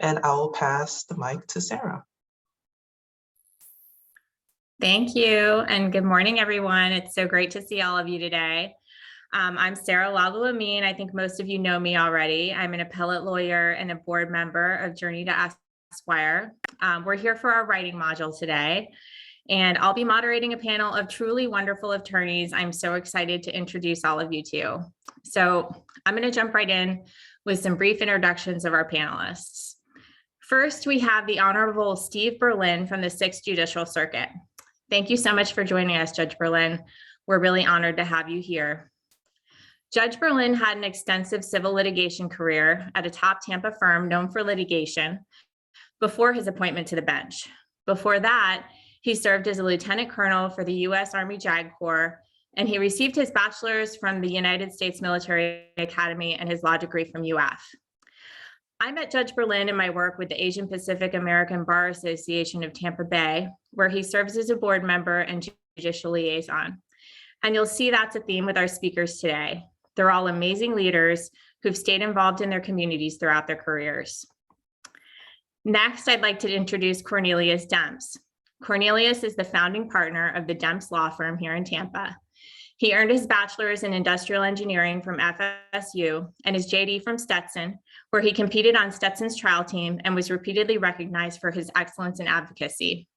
and I will pass the mic to Sarah. Thank you, and good morning, everyone. It's so great to see all of you today. I'm Sarah Lalu Amin. I think most of you know me already. I'm an appellate lawyer and a board member of Journey to Esquire. We're here for our writing module today, and I'll be moderating a panel of truly wonderful attorneys I'm so excited to introduce all of you to. So I'm going to jump right in with some brief introductions of our panelists. First, we have the Honorable Steve Berlin from the 6th Judicial Circuit. Thank you so much for joining us, Judge Berlin. We're really honored to have you here. Judge Berlin had an extensive civil litigation career at a top Tampa firm known for litigation before his appointment to the bench. Before that, he served as a lieutenant colonel for the U.S. Army JAG Corps, and he received his bachelor's from the United States Military Academy and his law degree from UF. I met Judge Berlin in my work with the Asian Pacific American Bar Association of Tampa Bay, where he serves as a board member and judicial liaison. And you'll see that's a theme with our speakers today. They're all amazing leaders who've stayed involved in their communities throughout their careers. Next, I'd like to introduce Cornelius Demps. Cornelius is the founding partner of the Demps Law Firm here in Tampa. He earned his bachelor's in industrial engineering from FSU and his JD from Stetson, where he competed on Stetson's trial team and was repeatedly recognized for his excellence in advocacy.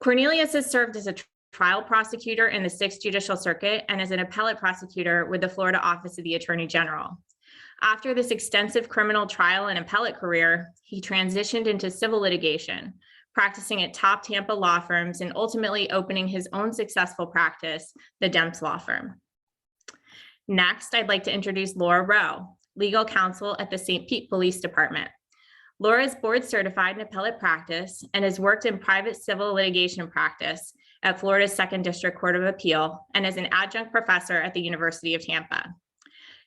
Cornelius has served as a trial prosecutor in the 6th Judicial Circuit and as an appellate prosecutor with the Florida Office of the Attorney General. After this extensive criminal trial and appellate career, he transitioned into civil litigation, practicing at top Tampa law firms and ultimately opening his own successful practice, the Demps Law Firm. Next, I'd like to introduce Laura Rowe, legal counsel at the St. Pete Police Department. Laura is board certified in appellate practice and has worked in private civil litigation practice at Florida's 2nd District Court of Appeal and as an adjunct professor at the University of Tampa.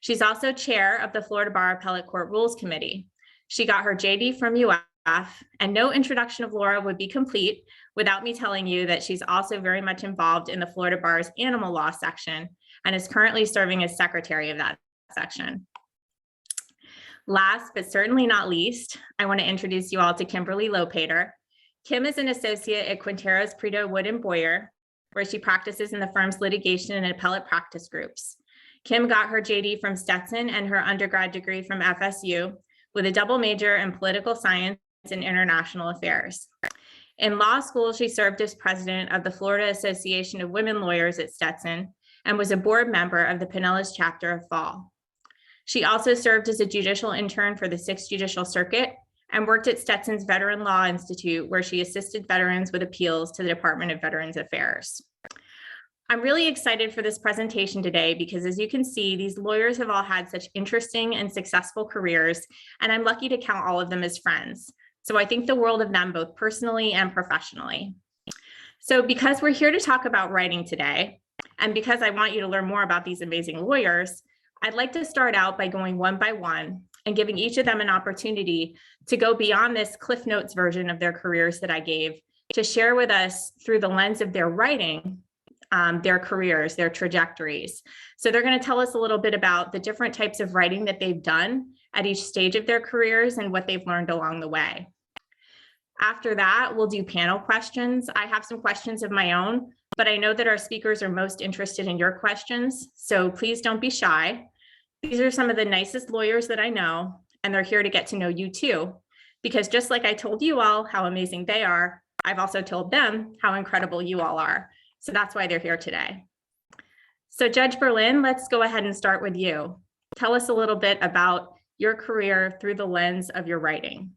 She's also chair of the Florida Bar Appellate Court Rules Committee. She got her JD from UF, and no introduction of Laura would be complete without me telling you that she's also very much involved in the Florida Bar's animal law section and is currently serving as secretary of that section. Last, but certainly not least, I want to introduce you all to Kimberly Lopater. Kim is an associate at Quinteros, Prieto, Wood & Boyer, where she practices in the firm's litigation and appellate practice groups. Kim got her JD from Stetson and her undergrad degree from FSU with a double major in political science and international affairs. In law school, she served as president of the Florida Association of Women Lawyers at Stetson and was a board member of the Pinellas chapter of Fall. She also served as a judicial intern for the 6th Judicial Circuit and worked at Stetson's Veteran Law Institute, where she assisted veterans with appeals to the Department of Veterans Affairs. I'm really excited for this presentation today because, as you can see, these lawyers have all had such interesting and successful careers, and I'm lucky to count all of them as friends. So I think the world of them both personally and professionally. So because we're here to talk about writing today, and because I want you to learn more about these amazing lawyers, I'd like to start out by going one by one and giving each of them an opportunity to go beyond this Cliff Notes version of their careers that I gave to share with us through the lens of their writing, their careers, their trajectories. So they're going to tell us a little bit about the different types of writing that they've done at each stage of their careers and what they've learned along the way. After that, we'll do panel questions. I have some questions of my own, but I know that our speakers are most interested in your questions, so please don't be shy. These are some of the nicest lawyers that I know, and they're here to get to know you too, because just like I told you all how amazing they are, I've also told them how incredible you all are. So that's why they're here today. So Judge Berlin, let's go ahead and start with you. Tell us a little bit about your career through the lens of your writing.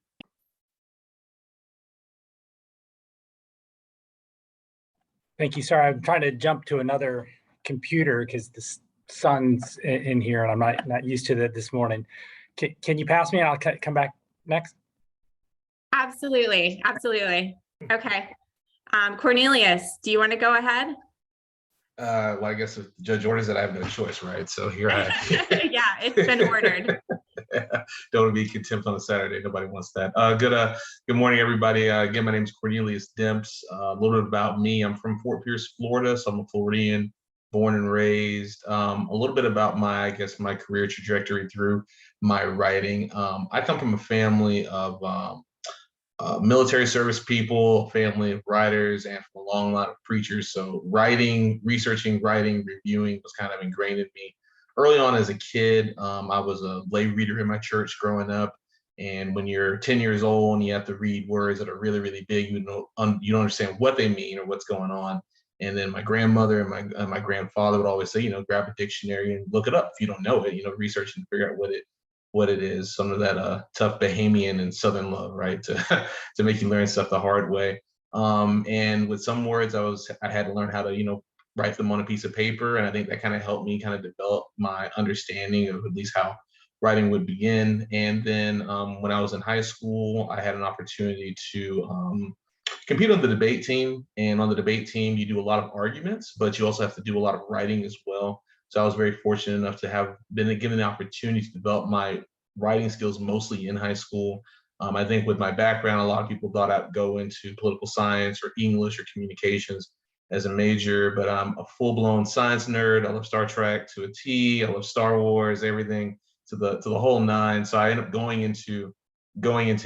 Thank you. Sorry, I'm trying to jump to another computer because the sun's in here and I'm not used to that this morning. Can you pass me and I'll come back next? Absolutely. Absolutely. Okay. Cornelius, do you want to go ahead? Well, I guess if the judge orders it, I have no choice, right? So here I am. Yeah, it's been ordered. Don't want to be contempt on a Saturday. Nobody wants that. Good morning, everybody. Again, my name is Cornelius Demps. A little bit about me. I'm from Fort Pierce, Florida, so I'm a Floridian. born and raised. A little bit about I guess, my career trajectory through my writing. I come from a family of military service people, family of writers, and from a long line of preachers. So writing, researching, writing, reviewing was kind of ingrained in me. Early on as a kid, I was a lay reader in my church growing up. And when you're 10 years old and you have to read words that are really, really big, you don't understand what they mean or what's going on. And then my grandmother and my grandfather would always say, grab a dictionary and look it up. If you don't know it, research and figure out what it is. Some of that tough Bahamian and Southern love, right? To to make you learn stuff the hard way. And with some words, I had to learn how to write them on a piece of paper, and I think that kind of helped me kind of develop my understanding of at least how writing would begin. And then when I was in high school, I had an opportunity to compete on the debate team. And on the debate team, you do a lot of arguments, but you also have to do a lot of writing as well. So I was very fortunate enough to have been given the opportunity to develop my writing skills mostly in high school. I think with my background, a lot of people thought I'd go into political science or English or communications as a major, but I'm a full-blown science nerd. I love Star Trek to a T. I love Star Wars, everything to the whole nine. So I ended up going into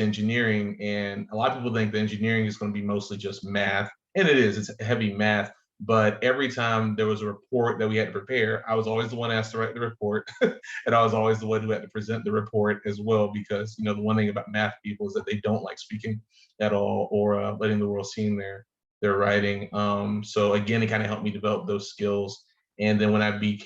engineering, and a lot of people think that engineering is going to be mostly just math, and it is. It's heavy math. But every time there was a report that we had to prepare, I was always the one asked to write the report, and I was always the one who had to present the report as well. Because the one thing about math people is that they don't like speaking at all or letting the world see their writing. So again, it kind of helped me develop those skills. And then when I we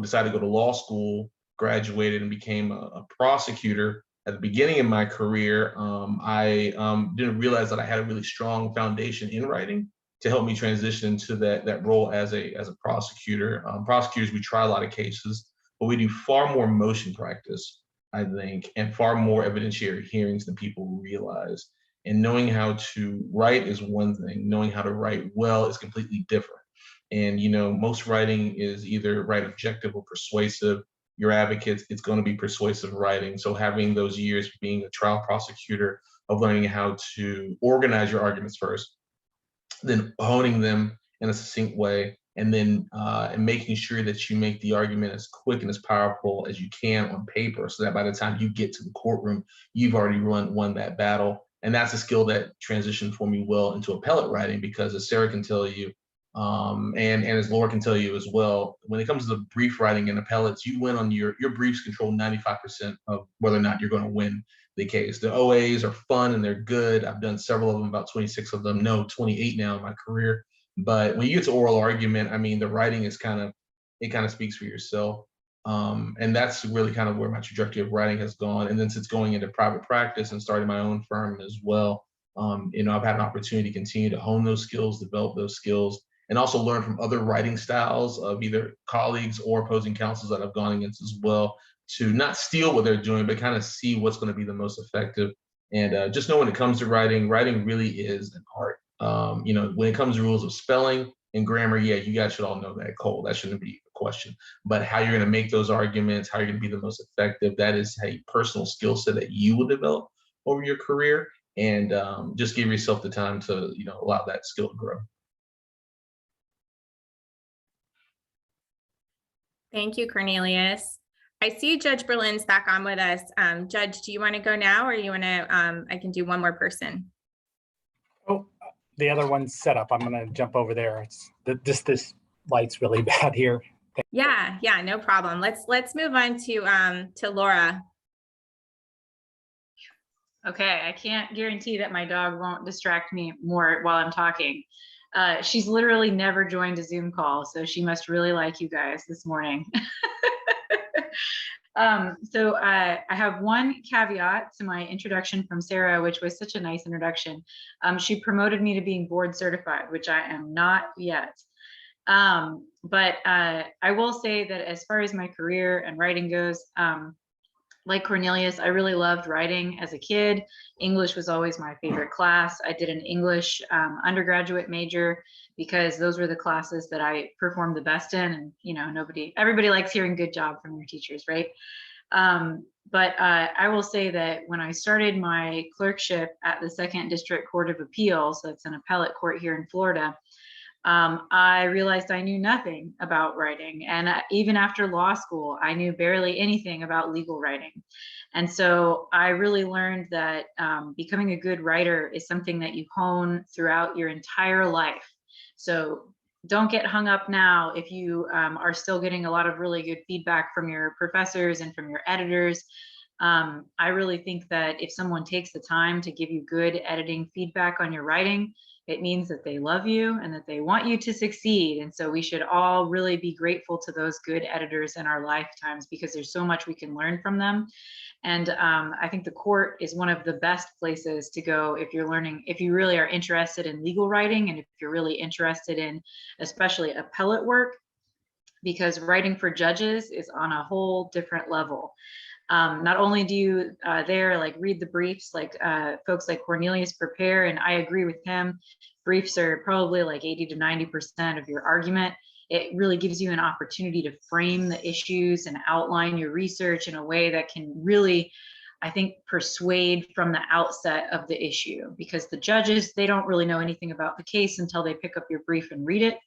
decided to go to law school, graduated, and became a prosecutor. At the beginning of my career, I didn't realize that I had a really strong foundation in writing to help me transition to that role as a prosecutor. Prosecutors, we try a lot of cases, but we do far more motion practice, I think, and far more evidentiary hearings than people realize. And knowing how to write is one thing. Knowing how to write well is completely different. And most writing is either write objective or persuasive. Your advocates, it's going to be persuasive writing. So having those years being a trial prosecutor of learning how to organize your arguments first, then honing them in a succinct way, and then and making sure that you make the argument as quick and as powerful as you can on paper, so that by the time you get to the courtroom, you've already won that battle. And that's a skill that transitioned for me well into appellate writing, because as Sarah can tell you, and as Laura can tell you as well, when it comes to the brief writing and appellates, you win on your briefs control 95% of whether or not you're going to win the case. The OAs are fun and they're good. I've done several of them, about 26 of them, no, 28 now in my career. But when you get to oral argument, I mean, the writing is kind of speaks for yourself. And that's really kind of where my trajectory of writing has gone. And then since going into private practice and starting my own firm as well, I've had an opportunity to continue to hone those skills, develop those skills, and also learn from other writing styles of either colleagues or opposing counsels that I've gone against as well, to not steal what they're doing, but kind of see what's going to be the most effective. And just know when it comes to writing really is an art. When it comes to rules of spelling and grammar, yeah, you guys should all know that cold. That shouldn't be a question. But how you're going to make those arguments, how you're going to be the most effective, that is a personal skill set that you will develop over your career. And just give yourself the time to, allow that skill to grow. Thank you, Cornelius. I see Judge Berlin's back on with us. Judge, do you want to go now, or you want to, I can do one more person? Oh, the other one's set up. I'm going to jump over there. It's this light's really bad here. Yeah, no problem. Let's move on to Laura. Okay, I can't guarantee that my dog won't distract me more while I'm talking. She's literally never joined a Zoom call, so she must really like you guys this morning. So I have one caveat to my introduction from Sarah, which was such a nice introduction. She promoted me to being board certified, which I am not yet. But I will say that as far as my career and writing goes, like Cornelius, I really loved writing as a kid. English was always my favorite class. I did an English undergraduate major because those were the classes that I performed the best in. And, everybody likes hearing good job from their teachers, right? But I will say that when I started my clerkship at the 2nd District Court of Appeals, that's an appellate court here in Florida, I realized I knew nothing about writing. And even after law school, I knew barely anything about legal writing. And so I really learned that becoming a good writer is something that you hone throughout your entire life. So don't get hung up now if you are still getting a lot of really good feedback from your professors and from your editors. I really think that if someone takes the time to give you good editing feedback on your writing, it means that they love you and that they want you to succeed. And so we should all really be grateful to those good editors in our lifetimes, because there's so much we can learn from them. And I think the court is one of the best places to go if you're learning, if you really are interested in legal writing, and if you're really interested in especially appellate work, because writing for judges is on a whole different level. Not only do you there like read the briefs like folks like Cornelius prepare, and I agree with him, briefs are probably like 80 to 90% of your argument. It really gives you an opportunity to frame the issues and outline your research in a way that can really, I think, persuade from the outset of the issue, because the judges, they don't really know anything about the case until they pick up your brief and read it.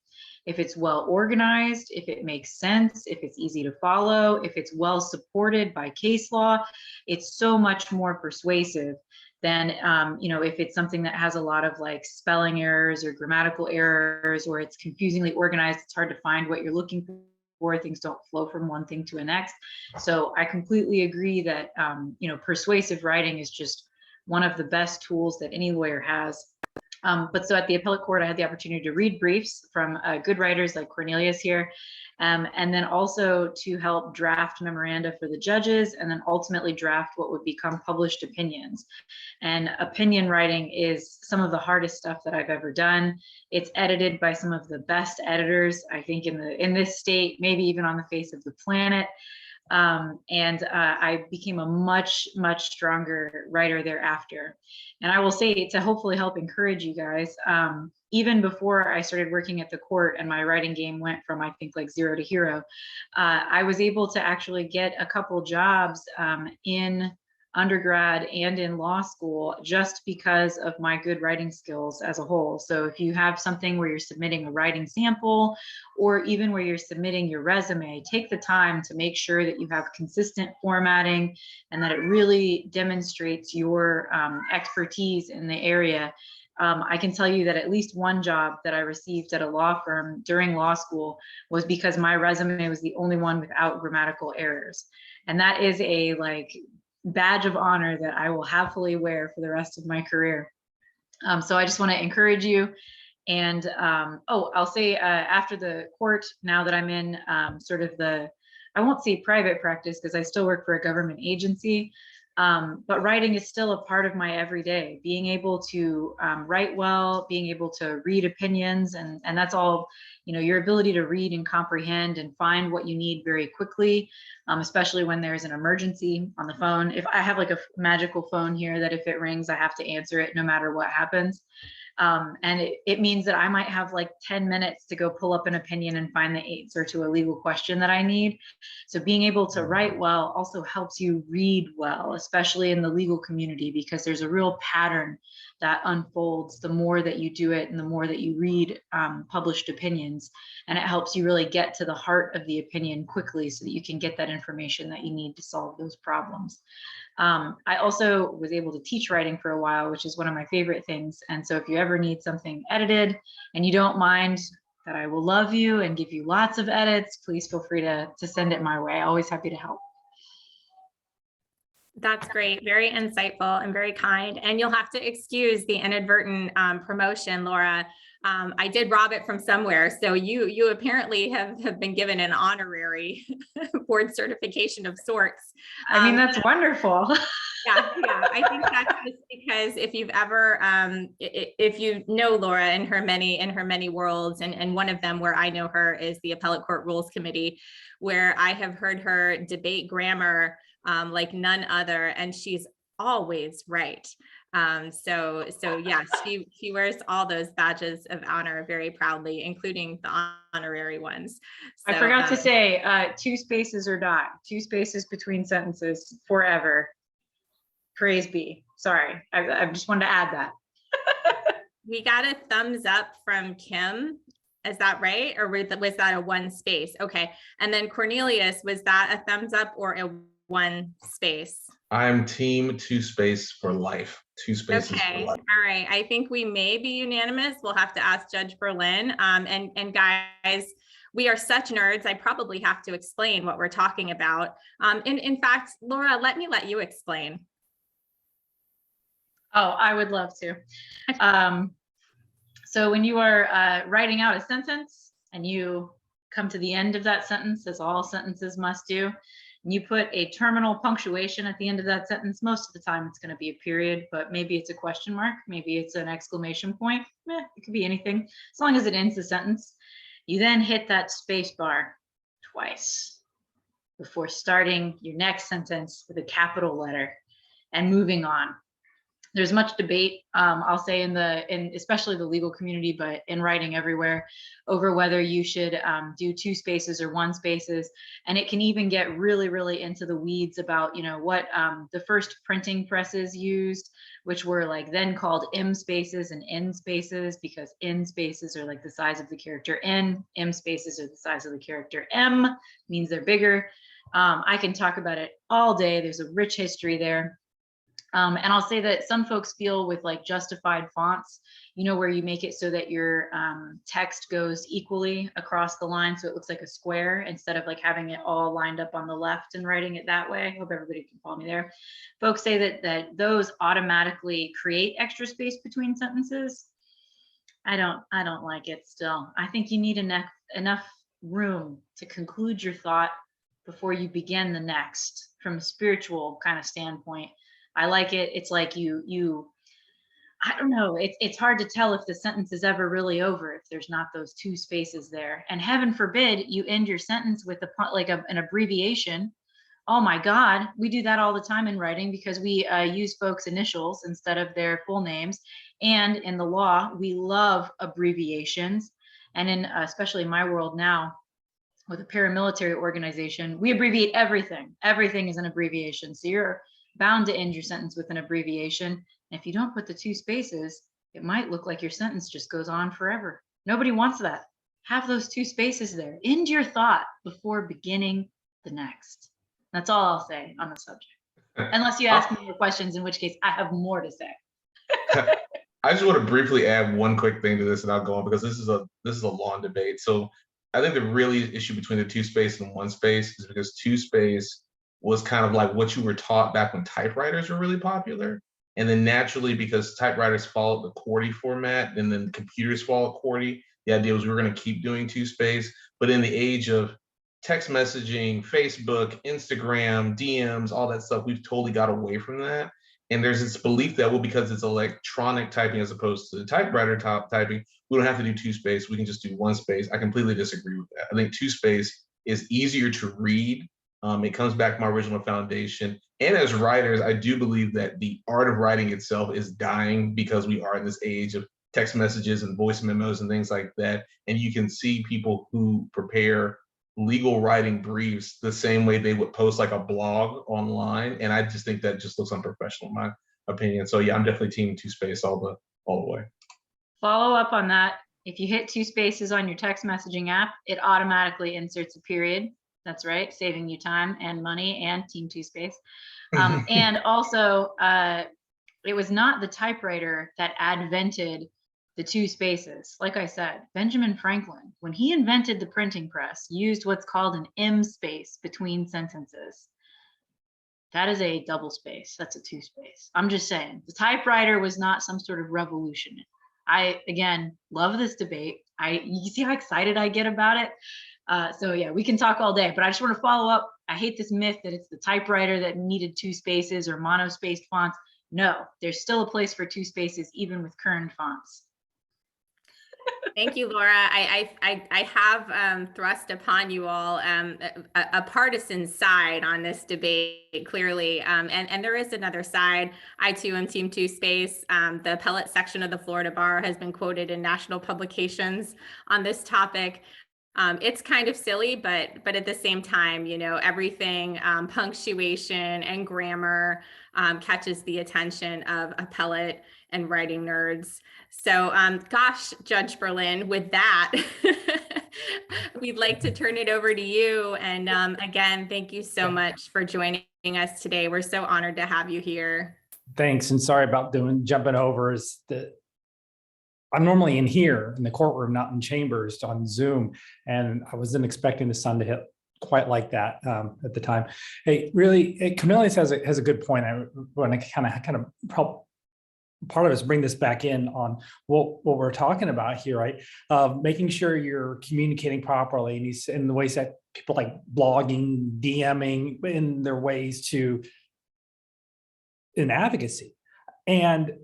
If it's well organized, if it makes sense, if it's easy to follow, if it's well supported by case law, it's so much more persuasive than, if it's something that has a lot of like spelling errors or grammatical errors, or it's confusingly organized, it's hard to find what you're looking for, things don't flow from one thing to the next. So I completely agree that, persuasive writing is just one of the best tools that any lawyer has. But so at the appellate court, I had the opportunity to read briefs from good writers like Cornelius here, and then also to help draft memoranda for the judges, and then ultimately draft what would become published opinions. And opinion writing is some of the hardest stuff that I've ever done. It's edited by some of the best editors, I think, in this state, maybe even on the face of the planet. I became a much stronger writer thereafter. And I will say, to hopefully help encourage you guys, even before I started working at the court and my writing game went from, I think, like 0 to hero, I was able to actually get a couple jobs in undergrad and in law school just because of my good writing skills as a whole. So if you have something where you're submitting a writing sample, or even where you're submitting your resume, take the time to make sure that you have consistent formatting and that it really demonstrates your expertise in the area. I can tell you that at least one job that I received at a law firm during law school was because my resume was the only one without grammatical errors. And that is a badge of honor that I will happily wear for the rest of my career. So I just want to encourage you. And I'll say after the court, now that I'm in sort of I won't say private practice because I still work for a government agency, but writing is still a part of my everyday. Being able to write well, being able to read opinions, and that's all, your ability to read and comprehend and find what you need very quickly, especially when there's an emergency on the phone. If I have like a magical phone here that if it rings, I have to answer it no matter what happens. And it means that I might have like 10 minutes to go pull up an opinion and find the answer to a legal question that I need. So being able to write well also helps you read well, especially in the legal community, because there's a real pattern that unfolds the more that you do it and the more that you read published opinions. And it helps you really get to the heart of the opinion quickly so that you can get that information that you need to solve those problems. I also was able to teach writing for a while, which is one of my favorite things. And so if you ever need something edited and you don't mind that I will love you and give you lots of edits, please feel free to send it my way. Always happy to help. That's great. Very insightful and very kind. And you'll have to excuse the inadvertent promotion, Laura. I did rob it from somewhere. So you apparently have been given an honorary board certification of sorts. I mean, that's wonderful. Yeah. I think that's just because if you've ever, if you know Laura in her many worlds, and one of them where I know her is the Appellate Court Rules Committee, where I have heard her debate grammar like none other, and she's always right. So yes, she wears all those badges of honor very proudly, including the honorary ones. So, I forgot to say 2 spaces or dot, 2 spaces between sentences forever. Praise be. Sorry, I just wanted to add that. We got a thumbs up from Kim. Is that right? Or was that a one space? Okay. And then Cornelius, was that a thumbs up or a one space? I'm team two space for life. Two spaces for Okay, life. all right. I think we may be unanimous. We'll have to ask Judge Berlin. And guys, we are such nerds. I probably have to explain what we're talking about. In fact, Laura, let you explain. Oh, I would love to. So when you are writing out a sentence and you come to the end of that sentence, as all sentences must do, and you put a terminal punctuation at the end of that sentence, most of the time it's going to be a period, but maybe it's a question mark, maybe it's an exclamation point. It could be anything, as long as it ends the sentence. You then hit that space bar twice before starting your next sentence with a capital letter and moving on. There's much debate, I'll say in especially the legal community, but in writing everywhere, over whether you should do two spaces or one spaces. And it can even get really, really into the weeds about, what the first printing presses used, which were like then called M spaces and N spaces, because N spaces are like the size of the character N, M spaces are the size of the character M, means they're bigger. I can talk about it all day. There's a rich history there. And I'll say that some folks feel with like justified fonts, where you make it so that your text goes equally across the line. So it looks like a square instead of like having it all lined up on the left and writing it that way. I hope everybody can follow me there. Folks say that those automatically create extra space between sentences. I don't like it still. I think you need enough room to conclude your thought before you begin the next from a spiritual kind of standpoint. I like it. It's like I don't know. It's hard to tell if the sentence is ever really over if there's not those two spaces there. And heaven forbid you end your sentence with an abbreviation. Oh my God, we do that all the time in writing because we use folks' initials instead of their full names. And in the law, we love abbreviations. And in especially in my world now, with a paramilitary organization, we abbreviate everything. Everything is an abbreviation. So you're bound to end your sentence with an abbreviation. And if you don't put the two spaces, it might look like your sentence just goes on forever. Nobody wants that. Have those two spaces there. End your thought before beginning the next. That's all I'll say on the subject. Unless you ask me more questions, in which case I have more to say. I just want to briefly add one quick thing to this and I'll go on because this is a long debate. So I think the really issue between the two space and one space is because two space was kind of like what you were taught back when typewriters were really popular. And then naturally, because typewriters followed the QWERTY format and then computers followed QWERTY, the idea was we were going to keep doing two space. But in the age of text messaging, Facebook, Instagram, DMs, all that stuff, we've totally got away from that. And there's this belief that, well, because it's electronic typing as opposed to typewriter typing, we don't have to do two space. We can just do one space. I completely disagree with that. I think two space is easier to read. It comes back to my original foundation. And as writers, I do believe that the art of writing itself is dying because we are in this age of text messages and voice memos and things like that. And you can see people who prepare legal writing briefs the same way they would post like a blog online. And I just think that just looks unprofessional, in my opinion. So yeah, I'm definitely team two space all the way. Follow up on that. If you hit two spaces on your text messaging app, it automatically inserts a period. That's right, saving you time and money and team two space. And also, it was not the typewriter that invented the two spaces. Like I said, Benjamin Franklin, when he invented the printing press, used what's called an M space between sentences. That is a double space. That's a two space. I'm just saying, the typewriter was not some sort of revolution. I, again, love this debate. You see how excited I get about it? So yeah, we can talk all day, but I just want to follow up. I hate this myth that it's the typewriter that needed two spaces or monospaced fonts. No, there's still a place for two spaces, even with current fonts. Thank you, Laura. I have thrust upon you all a partisan side on this debate, clearly. And there is another side. I too am team two space. The appellate section of the Florida Bar has been quoted in national publications on this topic. It's kind of silly, but at the same time, everything, punctuation and grammar catches the attention of appellate and writing nerds. So, gosh, Judge Berlin, with that, we'd like to turn it over to you. And again, thank you so much for joining us today. We're so honored to have you here. Thanks, and sorry about jumping over. Is that I'm normally in here in the courtroom, not in chambers on Zoom, and I wasn't expecting the sun to hit quite like that at the time. Hey, really, Cornelius has a good point. I want to kind of part of us bring this back in on what we're talking about here, right? Making sure you're communicating properly, and he's in the ways that people like blogging, DMing, in their ways to in advocacy. And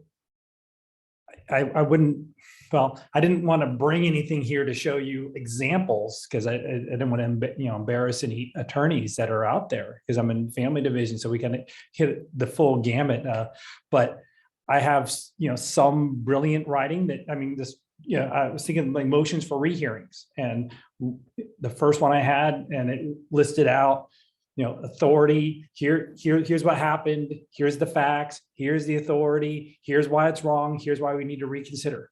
I wouldn't, well, I didn't want to bring anything here to show you examples because I didn't want to, embarrass any attorneys that are out there, because I'm in family division, so we kind of hit the full gamut. But I have, some brilliant writing that, I was thinking like motions for rehearings, and the first one I had, and it listed out, authority, here's what happened, here's the facts, here's the authority, here's why it's wrong, here's why we need to reconsider.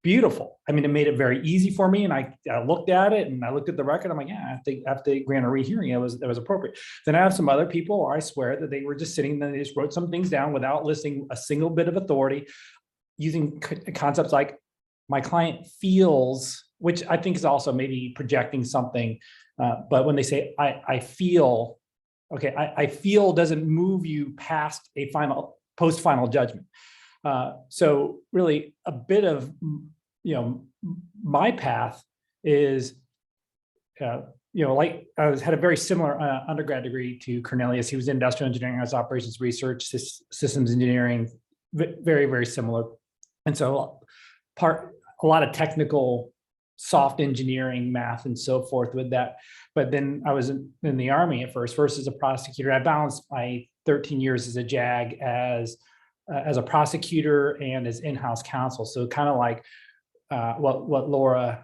Beautiful. It made it very easy for me. And I looked at it, and I looked at the record. I'm like, yeah, I have to grant a rehearing. That was appropriate. Then I have some other people, I swear, that they were just sitting there, they just wrote some things down without listing a single bit of authority, using concepts like my client feels, which I think is also maybe projecting something. But when they say, I feel, okay, I feel doesn't move you past a post-final judgment. So really a bit of, my path is, like I had a very similar undergrad degree to Cornelius. He was in industrial engineering, I was operations research, systems engineering, very, very similar. And so a lot of technical, soft engineering, math, and so forth with that. But then I was in the Army at first as a prosecutor. I balanced my 13 years as a JAG as a prosecutor and as in-house counsel. So kind of like what Laura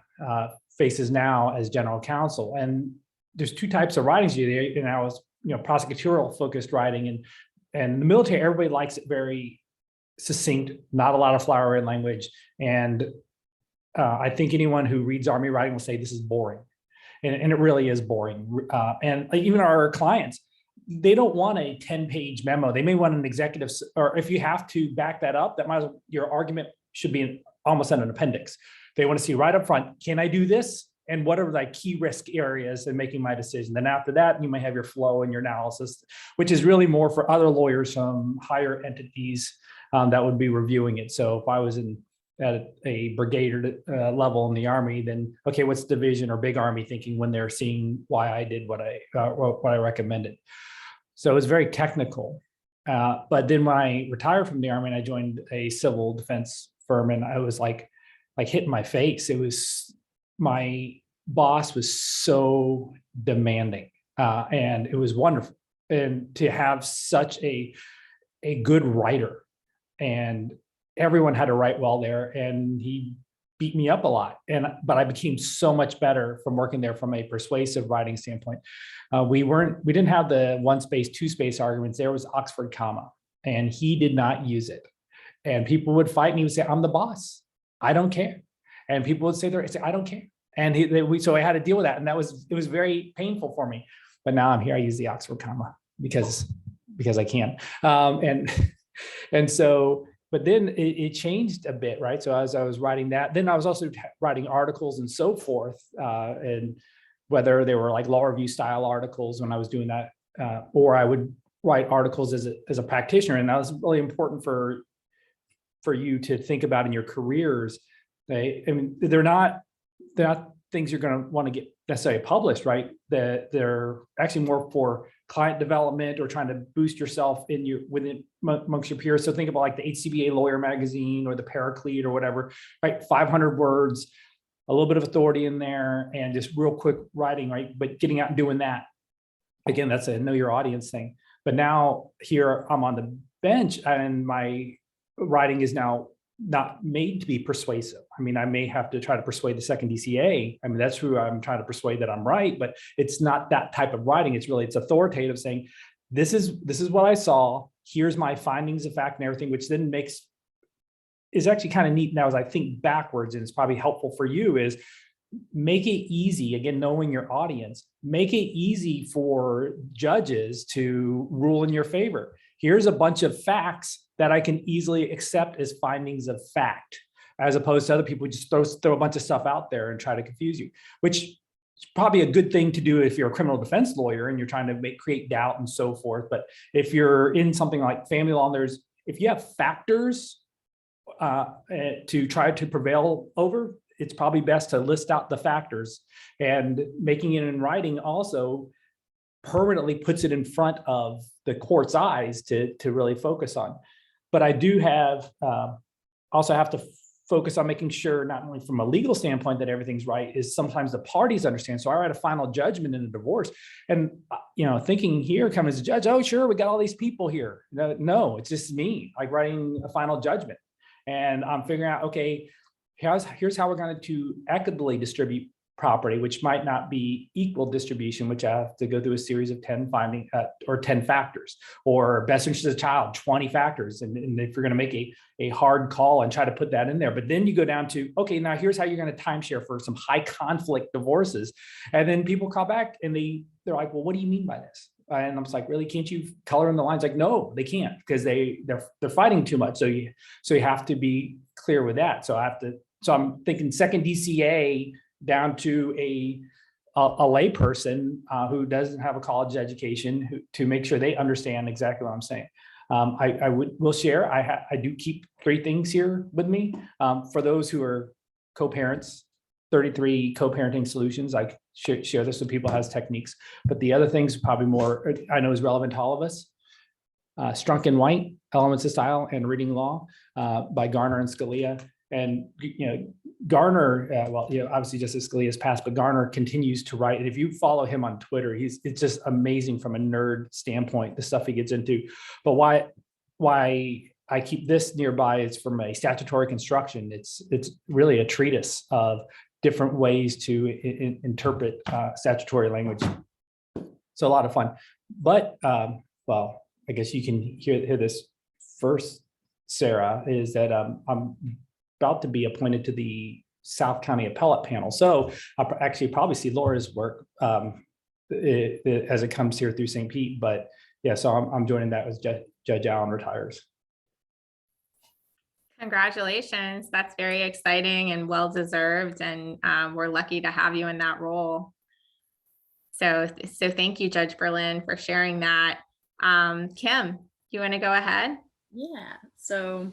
faces now as general counsel. And there's two types of writings you do. And I was, prosecutorial focused writing, and the military, everybody likes it very succinct, not a lot of flowery language. And I think anyone who reads Army writing will say this is boring. And it really is boring. And even our clients, they don't want a 10-page memo. They may want an executive, or if you have to back that up, your argument should be almost in an appendix. They want to see right up front, can I do this? And what are the key risk areas in making my decision? Then after that, you may have your flow and your analysis, which is really more for other lawyers from higher entities that would be reviewing it. So if I was at a brigadier level in the Army, then okay, what's division or big Army thinking when they're seeing why I did what I recommended? So it was very technical. But then when I retired from the Army and I joined a civil defense firm, and I was like hit in my face. It was, my boss was so demanding, and it was wonderful. And to have such a good writer, and everyone had to write well there, and he beat me up a lot. But I became so much better from working there from a persuasive writing standpoint. We didn't have the one space, two space arguments. There was Oxford comma, and he did not use it. And people would fight, and he would say, I'm the boss, I don't care. And people would say, I don't care. And so I had to deal with that. And it was very painful for me. But now I'm here, I use the Oxford comma because I can. And so, but then it changed a bit, right? So as I was writing that, then I was also writing articles and so forth, and whether they were like law review style articles when I was doing that, or I would write articles as a practitioner. And that was really important for you to think about in your careers. They're not things you're going to want to get necessarily published, right? They're actually more for client development or trying to boost yourself amongst your peers. So think about like the HCBA Lawyer Magazine or the Paraclete or whatever, right? 500 words, a little bit of authority in there, and just real quick writing, right? But getting out and doing that, again, that's a know your audience thing. But now here I'm on the bench, and my writing is now not made to be persuasive. I mean, I may have to try to persuade the second DCA. I mean, that's who I'm trying to persuade that I'm right, but it's not that type of writing. It's authoritative, saying, this is what I saw. Here's my findings of fact and everything, which then is actually kind of neat now as I think backwards, and it's probably helpful for you, is make it easy, again, knowing your audience, make it easy for judges to rule in your favor. Here's a bunch of facts that I can easily accept as findings of fact, as opposed to other people who just throw a bunch of stuff out there and try to confuse you, which is probably a good thing to do if you're a criminal defense lawyer and you're trying to create doubt and so forth. But if you're in something like family law, if you have factors to try to prevail over, it's probably best to list out the factors, and making it in writing also permanently puts it in front of the court's eyes to really focus on. But I do also have to focus on making sure, not only from a legal standpoint that everything's right, is sometimes the parties understand. So I write a final judgment in a divorce, and thinking here, coming as a judge, oh sure, we got all these people here. No, it's just me, like writing a final judgment, and I'm figuring out, okay, here's how we're going to equitably distribute property, which might not be equal distribution, which I have to go through a series of 10 or 10 factors, or best interest of the child, 20 factors. And if you're going to make a hard call and try to put that in there, but then you go down to, okay, now here's how you're going to timeshare for some high conflict divorces. And then people call back and they're like, well, what do you mean by this? And I'm just like, really, can't you color in the lines? Like, no, they can't, because they're fighting too much. So you have to be clear with that. So I'm thinking second DCA down to a lay person who doesn't have a college education, to make sure they understand exactly what I'm saying. I will share, I do keep 3 things here with me. For those who are co-parents, 33 co-parenting solutions. I share this with people, has techniques, but the other things probably more, I know is relevant to all of us. Strunk and White, Elements of Style and Reading Law by Garner and Scalia. And, Garner, obviously Justice Scalia has passed, but Garner continues to write. And if you follow him on Twitter, it's just amazing from a nerd standpoint, the stuff he gets into. But why I keep this nearby is from a statutory construction. It's really a treatise of different ways to interpret statutory language. So a lot of fun. But, well, I guess you can hear this first, Sarah, is that I'm about to be appointed to the South County Appellate Panel. So I'll actually probably see Laura's work as it comes here through St. Pete. But yeah, so I'm joining that as Judge Allen retires. Congratulations. That's very exciting and well-deserved. And we're lucky to have you in that role. So thank you, Judge Berlin, for sharing that. Kim, you want to go ahead? Yeah, so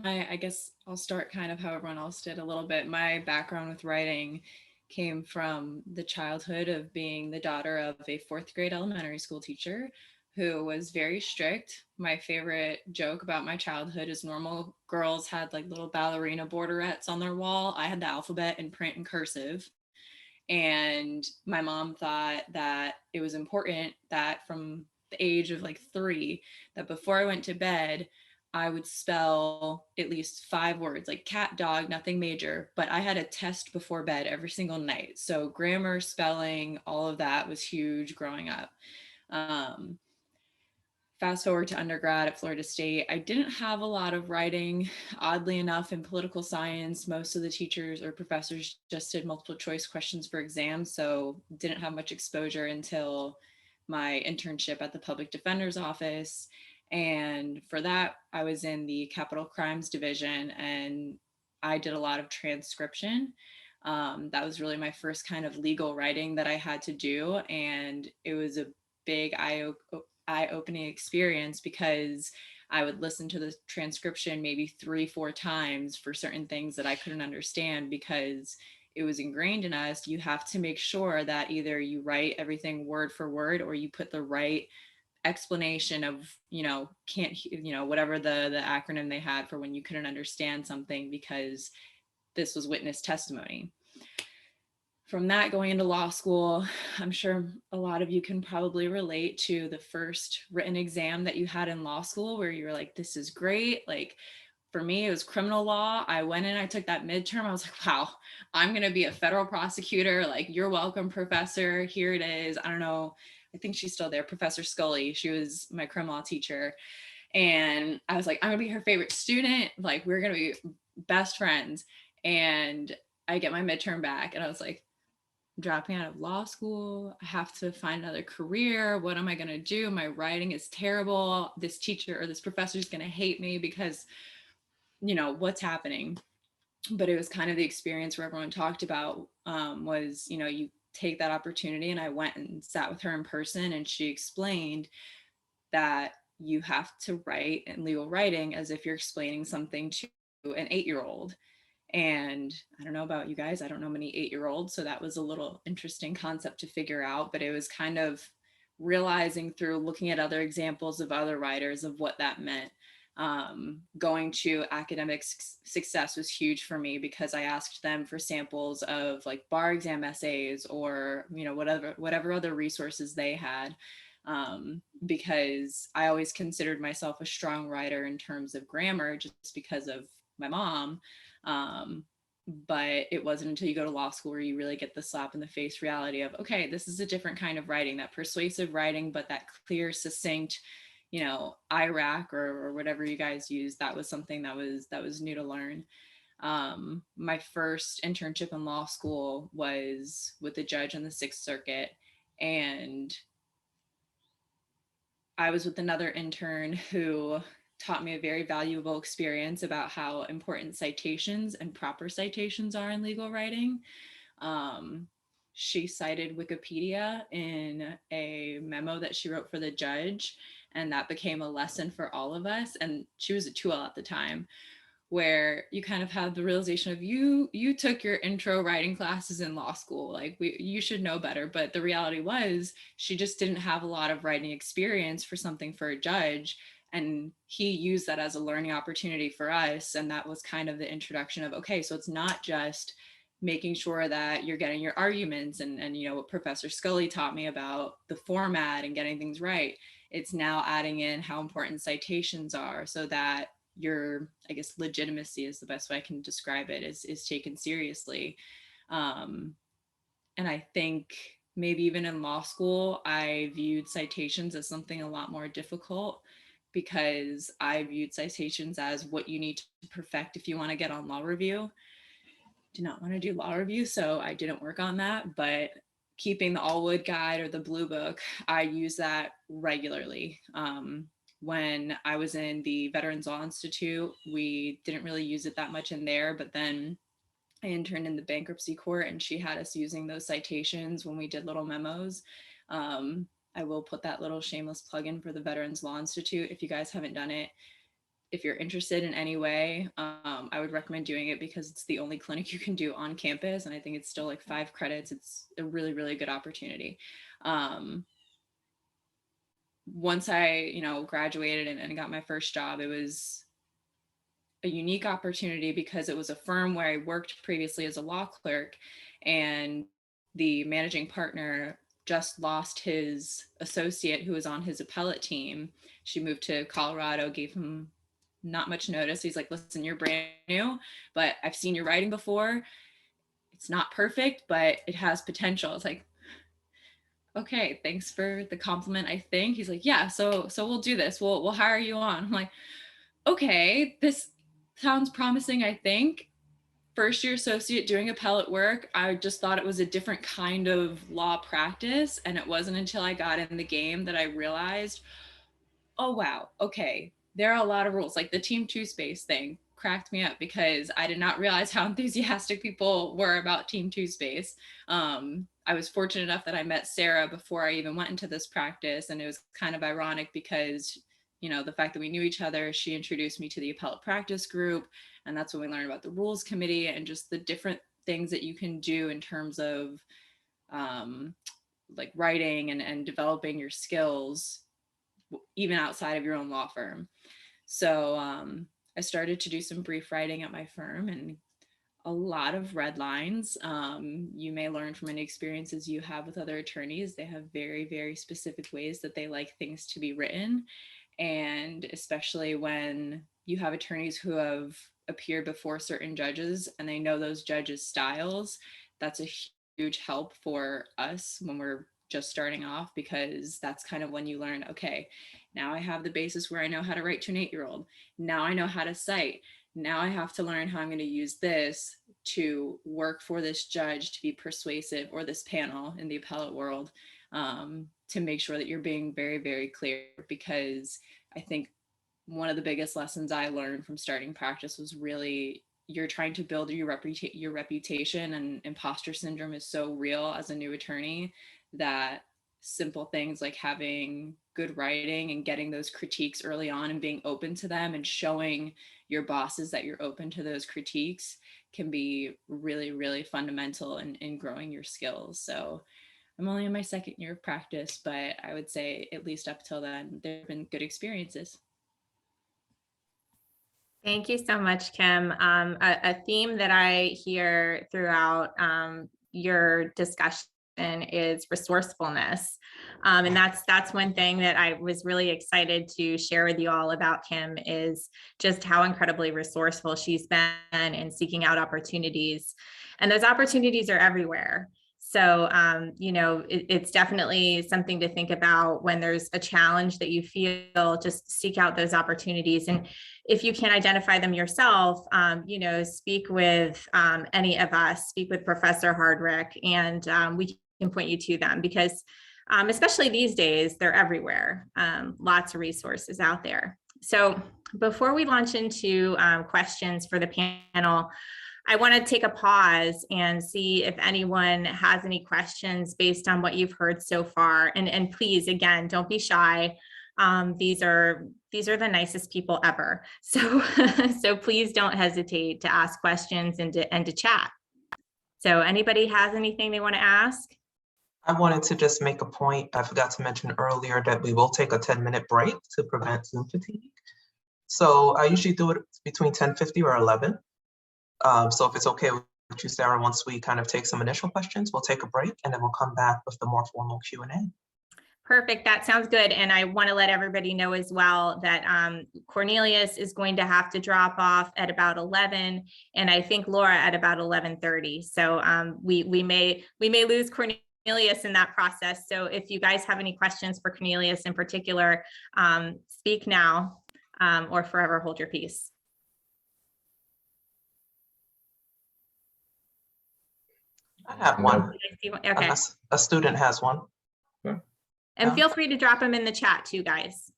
I guess I'll start kind of how everyone else did a little bit. My background with writing came from the childhood of being the daughter of a 4th grade elementary school teacher who was very strict. My favorite joke about my childhood is normal girls had like little ballerina borderettes on their wall. I had the alphabet in print and cursive. And my mom thought that it was important that from the age of like 3, that before I went to bed, I would spell at least 5 words, like cat, dog, nothing major, but I had a test before bed every single night. So grammar, spelling, all of that was huge growing up. Fast forward to undergrad at Florida State, I didn't have a lot of writing. Oddly enough, in political science, most of the teachers or professors just did multiple choice questions for exams, so didn't have much exposure until my internship at the Public Defender's Office. And for that, I was in the Capital Crimes Division, and I did a lot of transcription. That was really my first kind of legal writing that I had to do, and it was a big eye-opening experience because I would listen to the transcription maybe 3-4 times for certain things that I couldn't understand, because it was ingrained in us. You have to make sure that either you write everything word for word, or you put the right explanation of, whatever the acronym they had for when you couldn't understand something, because this was witness testimony. From that, going into law school, I'm sure a lot of you can probably relate to the first written exam that you had in law school, where you were like, this is great. Like, for me, it was criminal law. I went in, I took that midterm. I was like, wow, I'm going to be a federal prosecutor. Like, you're welcome, professor. Here it is. I don't know. I think she's still there. Professor Scully. She was my crim law teacher. And I was like, I'm going to be her favorite student. Like, we're going to be best friends. And I get my midterm back and I was like, dropping out of law school. I have to find another career. What am I going to do? My writing is terrible. This teacher or this professor is going to hate me because, you know, what's happening. But it was kind of the experience where everyone talked about was, you know, you take that opportunity. And I went and sat with her in person and she explained that you have to write in legal writing as if you're explaining something to an 8-year-old. And I don't know about you guys, I don't know many 8-year-olds. So that was a little interesting concept to figure out, but it was kind of realizing through looking at other examples of other writers of what that meant. Going to academic success was huge for me because I asked them for samples of like bar exam essays or, you know, whatever other resources they had. Because I always considered myself a strong writer in terms of grammar just because of my mom. But it wasn't until you go to law school where you really get the slap in the face reality of, okay, this is a different kind of writing, that persuasive writing, but that clear, succinct, you know, IRAC or whatever you guys use. That was something that was new to learn. My first internship in law school was with a judge on the Sixth Circuit, and I was with another intern who taught me a very valuable experience about how important citations and proper citations are in legal writing. She cited Wikipedia in a memo that she wrote for the judge, and that became a lesson for all of us. And she was a 2L at the time, where you kind of have the realization of you took your intro writing classes in law school, like you should know better. But the reality was she just didn't have a lot of writing experience for something for a judge. And he used that as a learning opportunity for us. And that was kind of the introduction of, okay, so it's not just making sure that you're getting your arguments and you know, what Professor Scully taught me about the format and getting things right. It's now adding in how important citations are so that your, I guess, legitimacy is the best way I can describe it, is taken seriously. And I think maybe even in law school, I viewed citations as something a lot more difficult because I viewed citations as what you need to perfect if you want to get on law review. Do not want to do law review, so I didn't work on that, but keeping the Allwood Guide or the Blue Book, I use that regularly. When I was in the Veterans Law Institute, we didn't really use it that much in there, but then I interned in the bankruptcy court and she had us using those citations when we did little memos. I will put that little shameless plug in for the Veterans Law Institute. If you guys haven't done it, if you're interested in any way, I would recommend doing it because it's the only clinic you can do on campus. And I think it's still like 5 credits. It's a really, really good opportunity. Once I, you know, graduated and got my first job, it was a unique opportunity because it was a firm where I worked previously as a law clerk, and the managing partner just lost his associate who was on his appellate team. She moved to Colorado, gave him not much notice. He's like, listen, you're brand new, but I've seen your writing before. It's not perfect, but it has potential. It's like, okay, thanks for the compliment, I think. He's like, yeah, so we'll do this. We'll hire you on. I'm like, okay, this sounds promising, I think. First year associate doing appellate work, I just thought it was a different kind of law practice. And it wasn't until I got in the game that I realized, oh, wow, okay, there are a lot of rules. Like the Team 2 Space thing cracked me up because I did not realize how enthusiastic people were about Team 2 Space. I was fortunate enough that I met Sarah before I even went into this practice. And it was kind of ironic because, you know, the fact that we knew each other, she introduced me to the appellate practice group. And that's when we learned about the rules committee and just the different things that you can do in terms of like writing and developing your skills, even outside of your own law firm. So I started to do some brief writing at my firm and a lot of red lines. You may learn from any experiences you have with other attorneys. They have very, very specific ways that they like things to be written. And especially when you have attorneys who have appeared before certain judges and they know those judges' styles. That's a huge help for us when we're just starting off, because that's kind of when you learn, okay, now I have the basis where I know how to write to an 8-year-old. Now I know how to cite. Now I have to learn how I'm going to use this to work for this judge to be persuasive, or this panel in the appellate world, to make sure that you're being very, very clear. Because I think one of the biggest lessons I learned from starting practice was really, you're trying to build your reputation, and imposter syndrome is so real as a new attorney, that simple things like having good writing and getting those critiques early on and being open to them and showing your bosses that you're open to those critiques can be really, really fundamental in growing your skills. So I'm only in my second year of practice, but I would say at least up till then, there have been good experiences. Thank you so much, Kim. A theme that I hear throughout your discussion is resourcefulness. And that's one thing that I was really excited to share with you all about Kim, is just how incredibly resourceful she's been in seeking out opportunities. And those opportunities are everywhere. So, it's definitely something to think about when there's a challenge that you feel. Just seek out those opportunities. And if you can't identify them yourself, speak with any of us, speak with Professor Hardrick, and we can point you to them, because especially these days, they're everywhere. Lots of resources out there. So before we launch into questions for the panel, I want to take a pause and see if anyone has any questions based on what you've heard so far. And please, again, don't be shy. These are the nicest people ever. So, so please don't hesitate to ask questions and to chat. So anybody has anything they want to ask? I wanted to just make a point. I forgot to mention earlier that we will take a 10-minute break to prevent Zoom fatigue. So I usually do it between 10:50 or 11. So if it's okay with you, Sarah, once we kind of take some initial questions, we'll take a break and then we'll come back with the more formal Q&A. Perfect. That sounds good. And I want to let everybody know as well that Cornelius is going to have to drop off at about 11, and I think Laura at about 11:30. So we may lose Cornelius in that process. So if you guys have any questions for Cornelius in particular, speak now or forever hold your peace. I have one. Okay. A student has one. And feel free to drop them in the chat too, guys.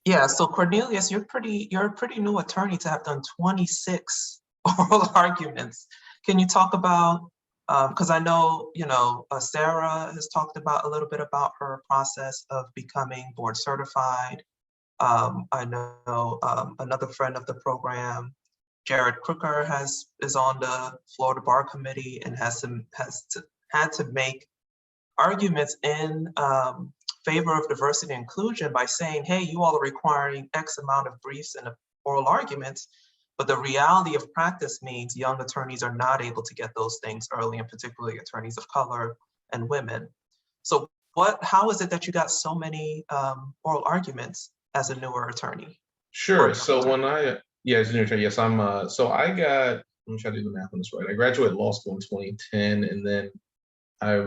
Yeah, so Cornelius, you're a pretty new attorney to have done 26 oral arguments. Can you talk about, because I know, Sarah has talked about a little bit about her process of becoming board certified. I know another friend of the program, Jared Crooker, is on the Florida Bar Committee and had to make arguments in favor of diversity and inclusion by saying, hey, you all are requiring X amount of briefs and oral arguments, but the reality of practice means young attorneys are not able to get those things early, and particularly attorneys of color and women. So how is it that you got so many oral arguments as a newer attorney? Sure. So as a new attorney, yes, so I got, let me try to do the math on this right. I graduated law school in 2010, and then I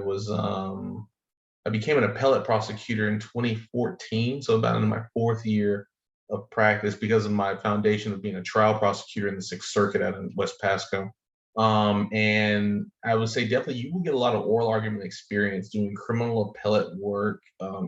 became an appellate prosecutor in 2014, so about in my 4th year of practice, because of my foundation of being a trial prosecutor in the 6th Circuit out in West Pasco. And I would say definitely you will get a lot of oral argument experience doing criminal appellate work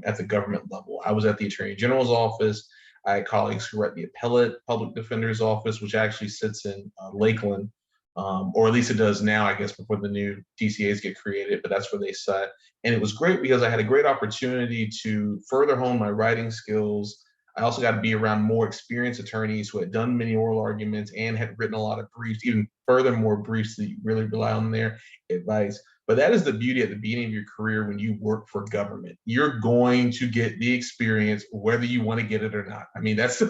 at the government level. I was at the Attorney General's office. I had colleagues who were at the appellate public defender's office, which actually sits in Lakeland. Or at least it does now, I guess, before the new DCAs get created, but that's where they sat. And it was great because I had a great opportunity to further hone my writing skills. I also got to be around more experienced attorneys who had done many oral arguments and had written a lot of briefs, even furthermore briefs that you really rely on their advice. But that is the beauty at the beginning of your career when you work for government. You're going to get the experience whether you want to get it or not. I mean, that's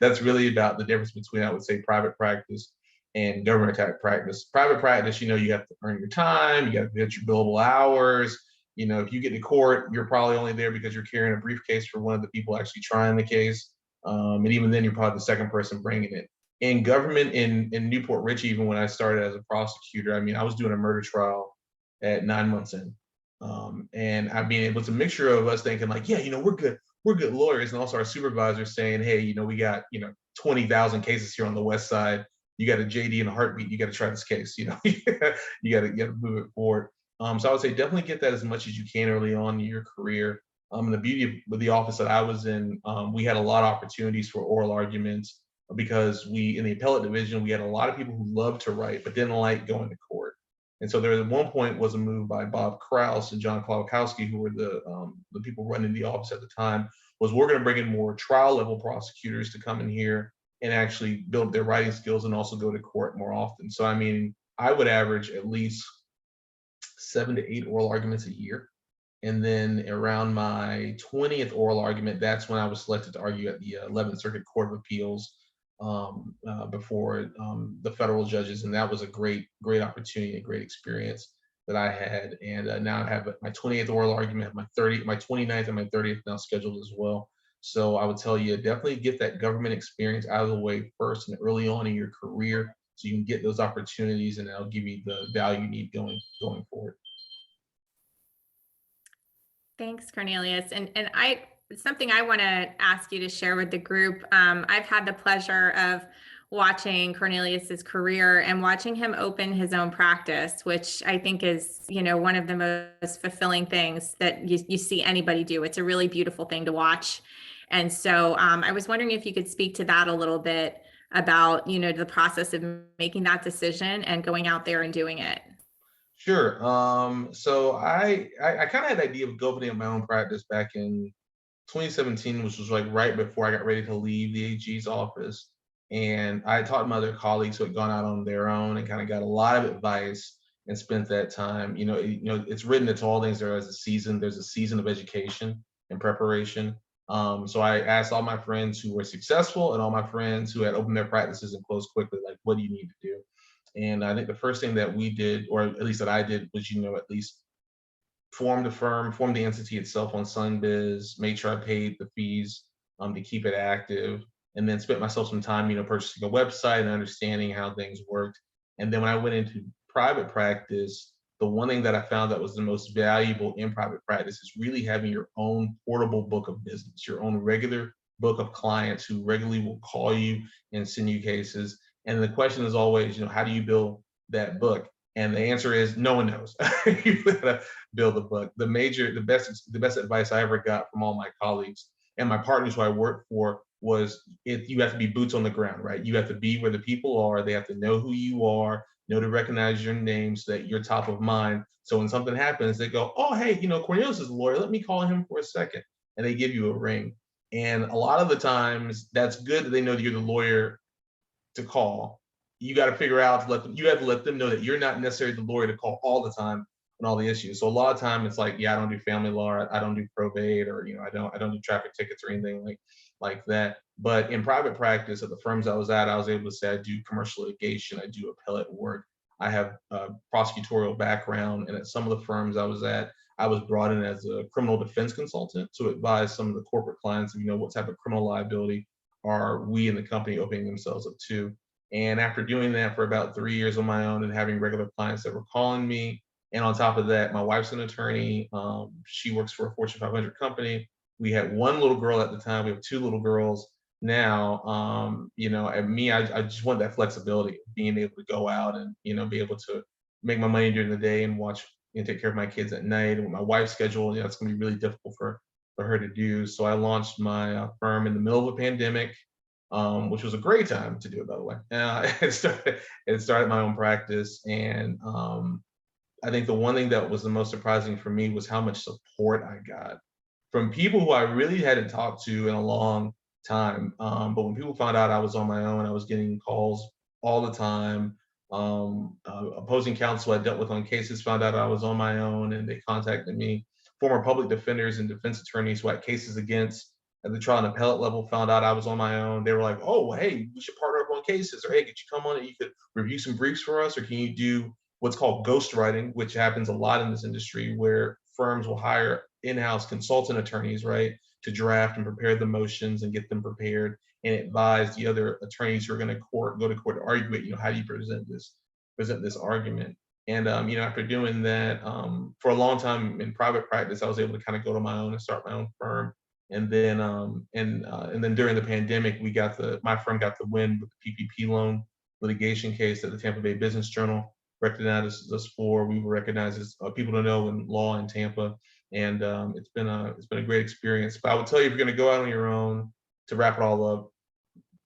that's really about the difference between, I would say, private practice and government type practice. Private practice, you have to earn your time, you got to get your billable hours. If you get to court, you're probably only there because you're carrying a briefcase for one of the people actually trying the case. And even then, you're probably the second person bringing it. In government in Newport Richey, even when I started as a prosecutor, I mean, I was doing a murder trial at 9 months in. And I mean, it was a mixture of us thinking like, yeah, we're good lawyers. And also our supervisor saying, hey, we got, 20,000 cases here on the West Side. You got a JD in a heartbeat. You got to try this case, you got to move it forward. So I would say definitely get that as much as you can early on in your career. And the beauty of the office that I was in, we had a lot of opportunities for oral arguments because in the appellate division, we had a lot of people who loved to write, but didn't like going to court. And so there at one point was a move by Bob Kraus and John Klawkowski, who were the people running the office at the time, was we're going to bring in more trial level prosecutors to come in here and actually build their writing skills and also go to court more often. So, I mean, I would average at least 7 to 8 oral arguments a year. And then around my 20th oral argument, that's when I was selected to argue at the 11th Circuit Court of Appeals before the federal judges. And that was a great opportunity, a great experience that I had. And now I have my 28th oral argument, my 29th and my 30th now scheduled as well. So I would tell you, definitely get that government experience out of the way first and early on in your career so you can get those opportunities, and that'll give you the value you need going forward. Thanks, Cornelius. And something I want to ask you to share with the group. I've had the pleasure of watching Cornelius's career and watching him open his own practice, which I think is, one of the most fulfilling things that you see anybody do. It's a really beautiful thing to watch. And so I was wondering if you could speak to that a little bit about, the process of making that decision and going out there and doing it. Sure. So I kind of had the idea of opening up my own practice back in 2017, which was like right before I got ready to leave the AG's office. And I talked to my other colleagues who had gone out on their own and kind of got a lot of advice and spent that time. It's written it's all things there's a season of education and preparation. So I asked all my friends who were successful and all my friends who had opened their practices and closed quickly, like, what do you need to do? And I think the first thing that we did, or at least that I did, was, at least form the firm, form the entity itself on Sunbiz, made sure I paid the fees to keep it active, and then spent myself some time, purchasing a website and understanding how things worked. And then when I went into private practice, the one thing that I found that was the most valuable in private practice is really having your own portable book of business, your own regular book of clients who regularly will call you and send you cases. And the question is always, how do you build that book? And the answer is no one knows. You gotta build a book. The best advice I ever got from all my colleagues and my partners who I worked for was you have to be boots on the ground, right? You have to be where the people are. They have to know who you are, know to recognize your name so that you're top of mind. So when something happens, they go, oh, hey, Cornelius is a lawyer. Let me call him for a second. And they give you a ring. And a lot of the times that's good that they know that you're the lawyer to call. You got to figure out you have to let them know that you're not necessarily the lawyer to call all the time on all the issues. So a lot of time it's like, yeah, I don't do family law, I don't do probate, or I don't do traffic tickets or anything like that. But in private practice at the firms I was at, I was able to say I do commercial litigation, I do appellate work, I have a prosecutorial background, and at some of the firms I was at, I was brought in as a criminal defense consultant to advise some of the corporate clients, what type of criminal liability are we in the company opening themselves up to. And after doing that for about 3 years on my own and having regular clients that were calling me, and on top of that, my wife's an attorney. She works for a Fortune 500 company. We had one little girl at the time. We have 2 little girls now. And me, I just want that flexibility, being able to go out and, be able to make my money during the day and watch and take care of my kids at night. And with my wife's schedule, it's going to be really difficult for her to do. So I launched my firm in the middle of a pandemic. Which was a great time to do it, by the way. It started my own practice. And I think the one thing that was the most surprising for me was how much support I got from people who I really hadn't talked to in a long time. But when people found out I was on my own, I was getting calls all the time. Opposing counsel I dealt with on cases found out I was on my own, and they contacted me. Former public defenders and defense attorneys who I had cases against at the trial and appellate level found out I was on my own. They were like, oh, well, hey, we should partner up on cases, or hey, could you come on and you could review some briefs for us, or can you do what's called ghostwriting, which happens a lot in this industry, where firms will hire in-house consultant attorneys, right, to draft and prepare the motions and get them prepared and advise the other attorneys who are going to go to court to argue it. How do you present this argument? And after doing that for a long time in private practice, I was able to kind of go to my own and start my own firm. And then during the pandemic, my firm got the win with the PPP loan litigation case that the Tampa Bay Business Journal recognized us for. We were recognized as people to know in law in Tampa, and it's been a great experience. But I would tell you, if you're going to go out on your own, to wrap it all up,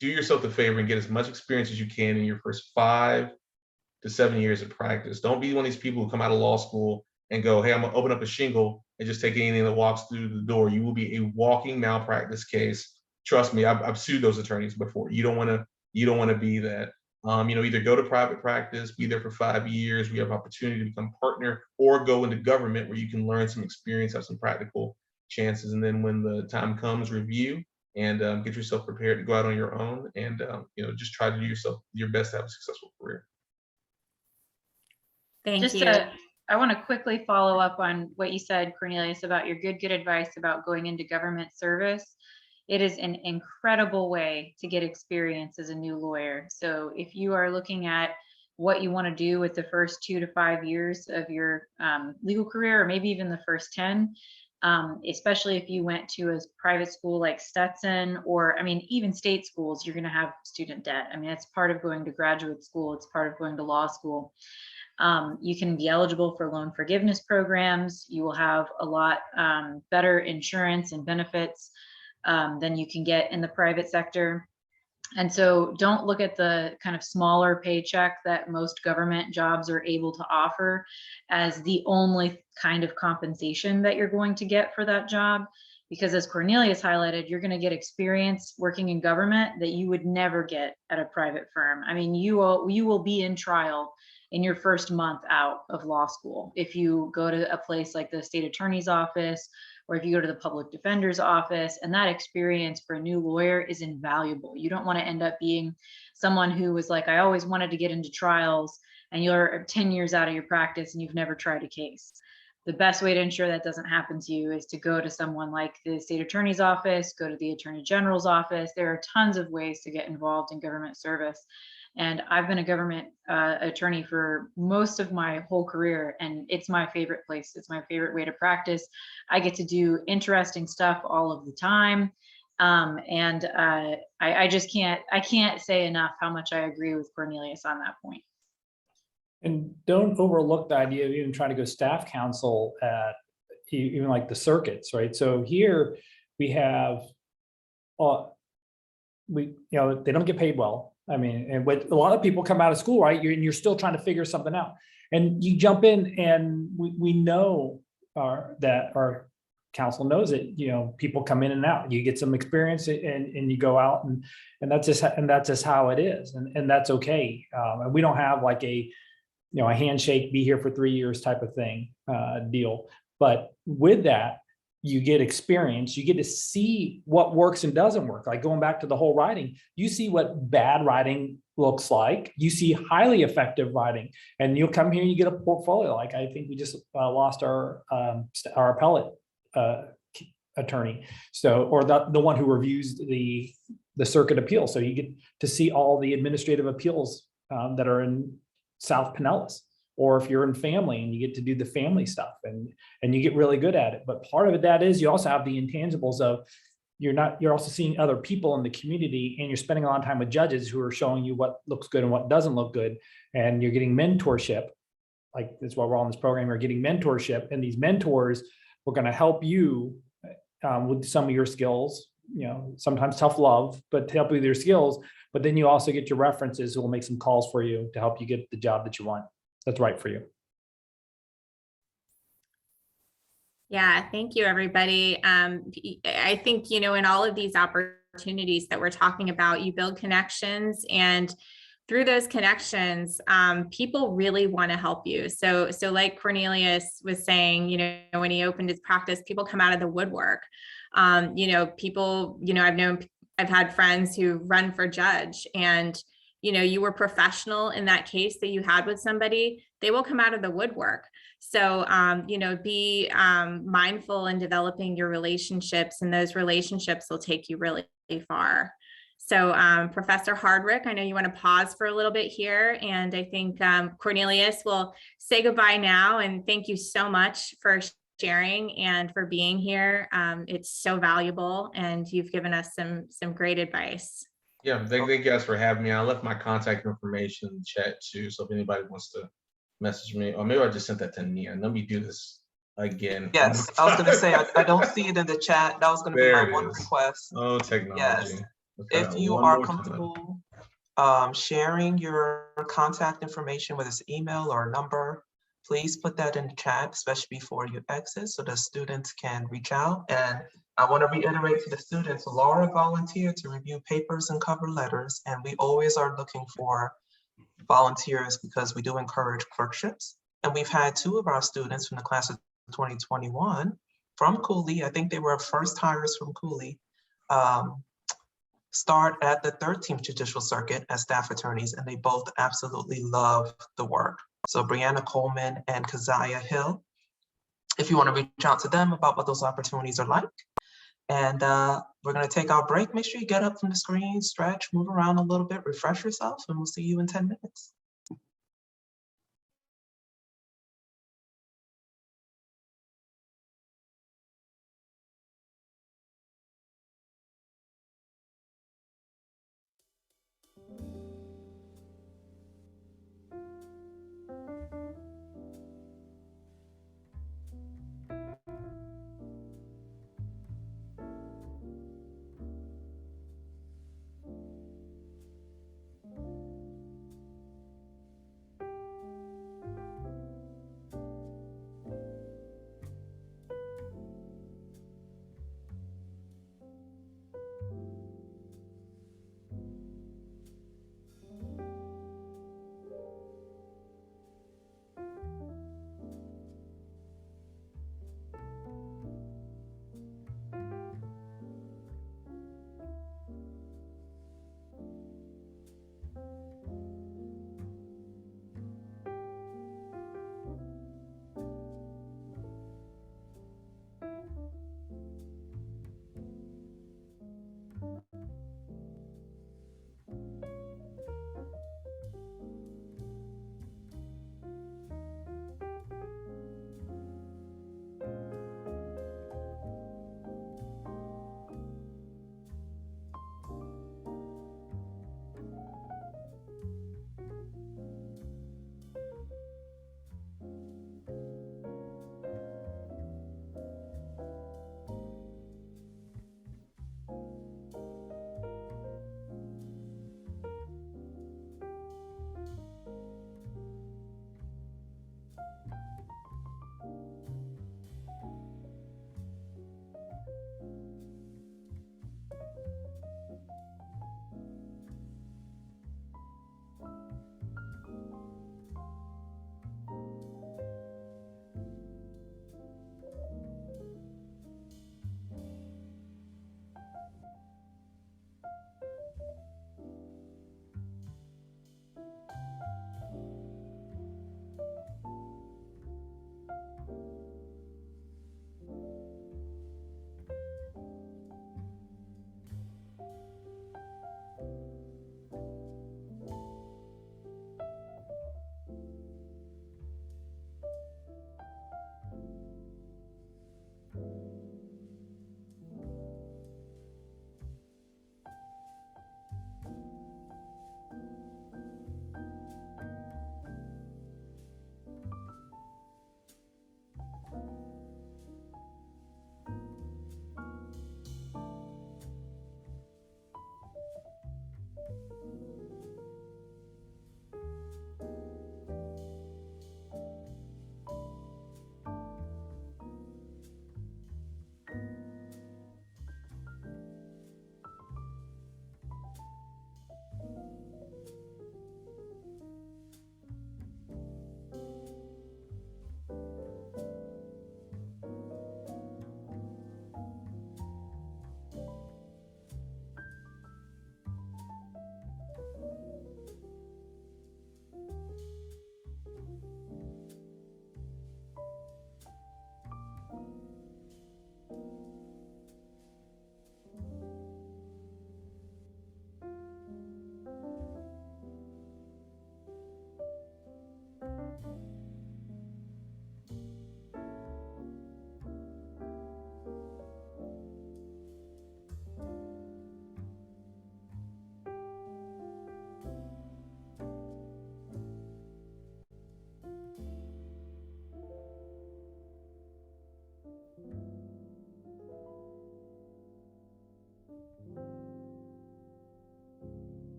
do yourself the favor and get as much experience as you can in your first 5 to 7 years of practice. Don't be one of these people who come out of law school and go, hey, I'm gonna open up a shingle and just take anything that walks through the door. You will be a walking malpractice case. Trust me, I've sued those attorneys before. You don't want to be that. Either go to private practice, be there for 5 years. We have opportunity to become partner, or go into government where you can learn some experience, have some practical chances, and then when the time comes, review and get yourself prepared to go out on your own, and just try to do your best to have a successful career. Thank you. I want to quickly follow up on what you said, Cornelius, about your good advice about going into government service. It is an incredible way to get experience as a new lawyer. So if you are looking at what you want to do with the first 2 to 5 years of your legal career, or maybe even the first 10, especially if you went to a private school like Stetson, or even state schools, you're going to have student debt. It's part of going to graduate school. It's part of going to law school. You can be eligible for loan forgiveness programs. You will have a lot better insurance and benefits than you can get in the private sector. And so don't look at the kind of smaller paycheck that most government jobs are able to offer as the only kind of compensation that you're going to get for that job. Because as Cornelius highlighted, you're going to get experience working in government that you would never get at a private firm. You will be in trial in your first month out of law school if you go to a place like the state attorney's office, or if you go to the public defender's office. And that experience for a new lawyer is invaluable. You don't want to end up being someone who was like, I always wanted to get into trials, and you're 10 years out of your practice and you've never tried a case. The best way to ensure that doesn't happen to you is to go to someone like the state attorney's office, go to the attorney general's office. There are tons of ways to get involved in government service. And I've been a government attorney for most of my whole career, and it's my favorite place. It's my favorite way to practice. I get to do interesting stuff all of the time. I just can't say enough how much I agree with Cornelius on that point. And don't overlook the idea of even trying to go staff counsel at even like the circuits, right? So here we have, they don't get paid well. And with a lot of people come out of school, right? You're still trying to figure something out, and you jump in, and we know that our council knows it. People come in and out. You get some experience, and you go out, and that's just how it is, and that's okay. And we don't have like a handshake, be here for 3 years type of thing deal. But with that, you get experience, you get to see what works and doesn't work. Like going back to the whole writing, you see what bad writing looks like, you see highly effective writing, and you'll come here and you get a portfolio. Like I think we just lost our appellate attorney. So, or the one who reviews the circuit appeal. So you get to see all the administrative appeals that are in South Pinellas. Or if you're in family and you get to do the family stuff, and you get really good at it. But part of that is you also have the intangibles of you're also seeing other people in the community, and you're spending a lot of time with judges who are showing you what looks good and what doesn't look good. And you're getting mentorship. Like that's why we're on this program. We're getting mentorship, and these mentors are going to help you with some of your skills, sometimes tough love, but to help you with your skills. But then you also get your references who will make some calls for you to help you get the job that you want. That's right for you. Yeah, thank you, everybody. I think, in all of these opportunities that we're talking about, you build connections, and through those connections, people really want to help you. So like Cornelius was saying, when he opened his practice, people come out of the woodwork. People, I've had friends who run for judge, and you were professional in that case that you had with somebody. they will come out of the woodwork. So, be mindful in developing your relationships, and those relationships will take you really far. So Professor Hardwick, I know you want to pause for a little bit here, and I think Cornelius will say goodbye now, and thank you so much for sharing and for being here. It's so valuable, and you've given us some great advice. Yeah, thank you guys for having me. I left my contact information in the chat too, so if anybody wants to message me, or maybe I just sent that to Nia. Let me do this again. Yes, I was gonna say, I don't see it in the chat. That was gonna be There my it one is. request. Oh, technology. Yes. Let's try If that you one are more time. comfortable sharing your contact information, whether it's email or a number, please put that in the chat, especially before you exit, so the students can reach out. And I want to reiterate to the students, Laura volunteered to review papers and cover letters, and we always are looking for volunteers because we do encourage clerkships. And we've had 2 of our students from the class of 2021 from Cooley, I think they were first hires from Cooley, start at the 13th Judicial Circuit as staff attorneys, and they both absolutely love the work. So Brianna Coleman and Keziah Hill, if you want to reach out to them about what those opportunities are like. And we're going to take our break. Make sure you get up from the screen, stretch, move around a little bit, refresh yourself, and we'll see you in 10 minutes.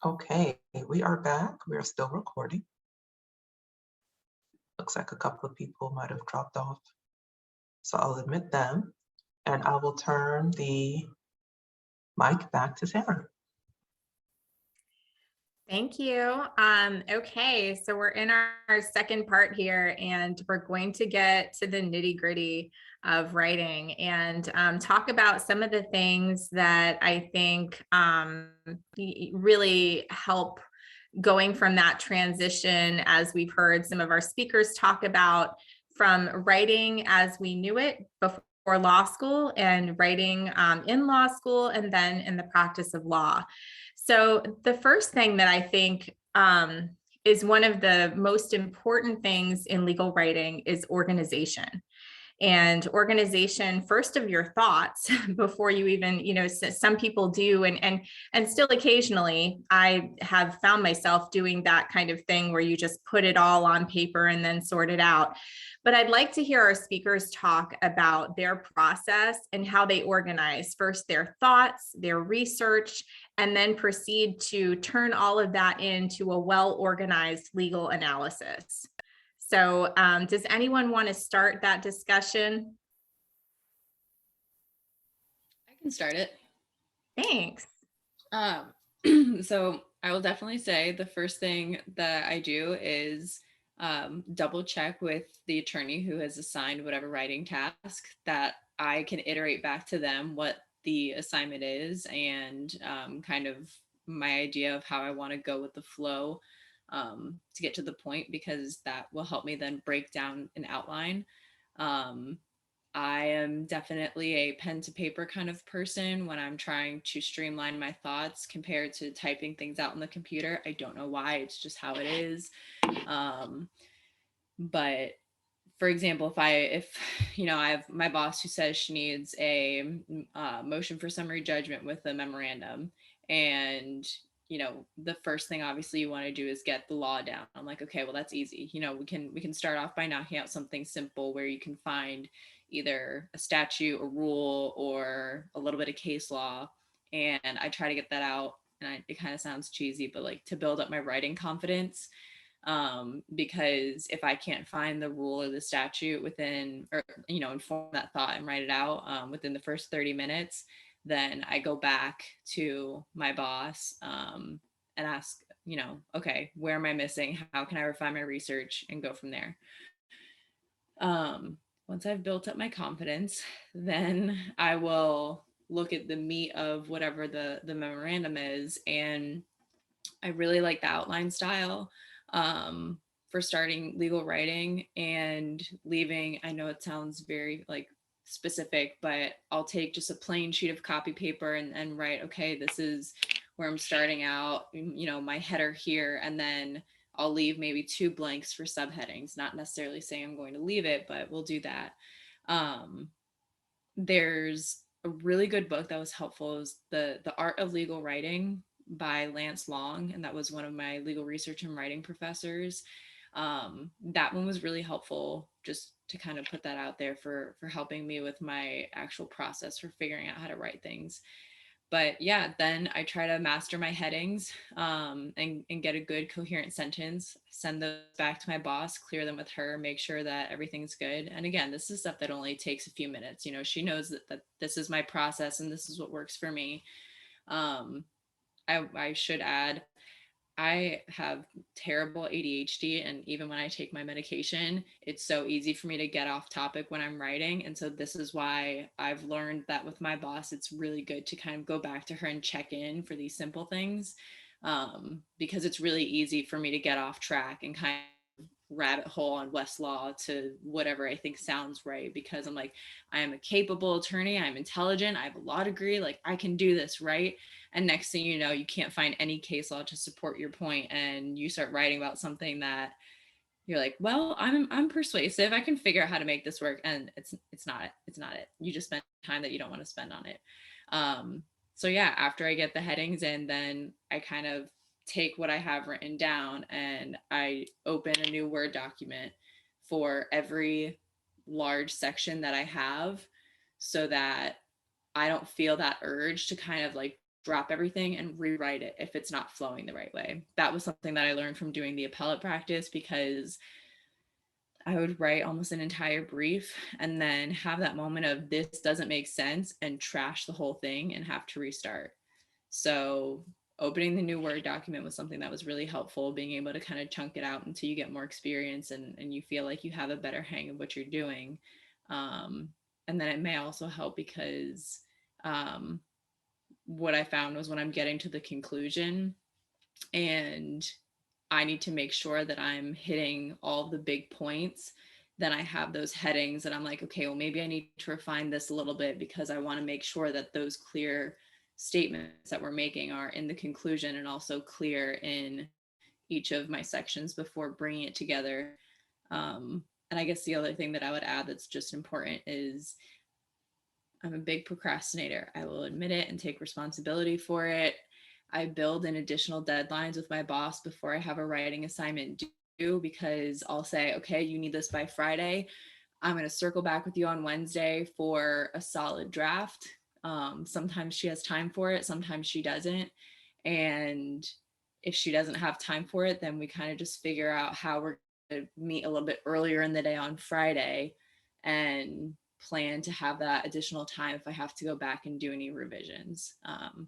Okay, we are back. We are still recording. Looks like a couple of people might have dropped off. So I'll admit them, and I will turn the mic back to Sarah. Thank you. Okay, so we're in our second part here, and we're going to get to the nitty gritty of writing and talk about some of the things that I think really help going from that transition, as we've heard some of our speakers talk about, from writing as we knew it before law school and writing in law school and then in the practice of law. So the first thing that I think is one of the most important things in legal writing is organization. And organization first of your thoughts before you even, some people do, and still occasionally I have found myself doing that kind of thing where you just put it all on paper and then sort it out. But I'd like to hear our speakers talk about their process and how they organize first their thoughts, their research, and then proceed to turn all of that into a well-organized legal analysis. So does anyone want to start that discussion? I can start it. Thanks. So I will definitely say the first thing that I do is double check with the attorney who has assigned whatever writing task, that I can iterate back to them what the assignment is and kind of my idea of how I want to go with the flow to get to the point, because that will help me then break down an outline. I am definitely a pen to paper kind of person when I'm trying to streamline my thoughts compared to typing things out on the computer. I don't know why, it's just how it is. But for example, if I have my boss who says she needs a motion for summary judgment with a memorandum, and the first thing obviously you want to do is get the law down. I'm like, okay, well, that's easy. We can start off by knocking out something simple where you can find either a statute, a rule, or a little bit of case law. And I try to get that out. And it kind of sounds cheesy, but like to build up my writing confidence. Because if I can't find the rule or the statute within, or, inform that thought and write it out within the first 30 minutes, then I go back to my boss and ask, okay, where am I missing? How can I refine my research and go from there? Once I've built up my confidence, then I will look at the meat of whatever the memorandum is. And I really like the outline style for starting legal writing and leaving. I know it sounds very like specific, but I'll take just a plain sheet of copy paper and write, okay, this is where I'm starting out, my header here, and then I'll leave maybe 2 blanks for subheadings, not necessarily saying I'm going to leave it, but we'll do that. There's a really good book that was helpful. It was the Art of Legal Writing by Lance Long, and that was one of my legal research and writing professors. That one was really helpful, just to kind of put that out there for helping me with my actual process for figuring out how to write things. But yeah, then I try to master my headings and get a good coherent sentence, send those back to my boss, clear them with her, make sure that everything's good. And again, this is stuff that only takes a few minutes. She knows that this is my process and this is what works for me. I should add, I have terrible ADHD, and even when I take my medication, it's so easy for me to get off topic when I'm writing. And so this is why I've learned that with my boss, it's really good to kind of go back to her and check in for these simple things, because it's really easy for me to get off track and kind of rabbit hole on Westlaw to whatever I think sounds right, because I'm like, I am a capable attorney, I'm intelligent, I have a law degree, like I can do this, right? And next thing you know, you can't find any case law to support your point, and you start writing about something that you're like, well, I'm persuasive, I can figure out how to make this work, and it's not it. You just spend time that you don't want to spend on it. So yeah, after I get the headings in, then I kind of take what I have written down and I open a new Word document for every large section that I have, so that I don't feel that urge to kind of like drop everything and rewrite it if it's not flowing the right way. That was something that I learned from doing the appellate practice, because I would write almost an entire brief and then have that moment of this doesn't make sense and trash the whole thing and have to restart. So opening the new Word document was something that was really helpful, being able to kind of chunk it out until you get more experience and you feel like you have a better hang of what you're doing. And then it may also help because what I found was when I'm getting to the conclusion and I need to make sure that I'm hitting all the big points, then I have those headings and I'm like, okay, well, maybe I need to refine this a little bit because I want to make sure that those clear statements that we're making are in the conclusion and also clear in each of my sections before bringing it together. And I guess the other thing that I would add that's just important is I'm a big procrastinator. I will admit it and take responsibility for it. I build in additional deadlines with my boss before I have a writing assignment due, because I'll say, okay, you need this by Friday. I'm going to circle back with you on Wednesday for a solid draft. Sometimes she has time for it, sometimes she doesn't. And if she doesn't have time for it, then we kind of just figure out how we're going to meet a little bit earlier in the day on Friday and plan to have that additional time if I have to go back and do any revisions.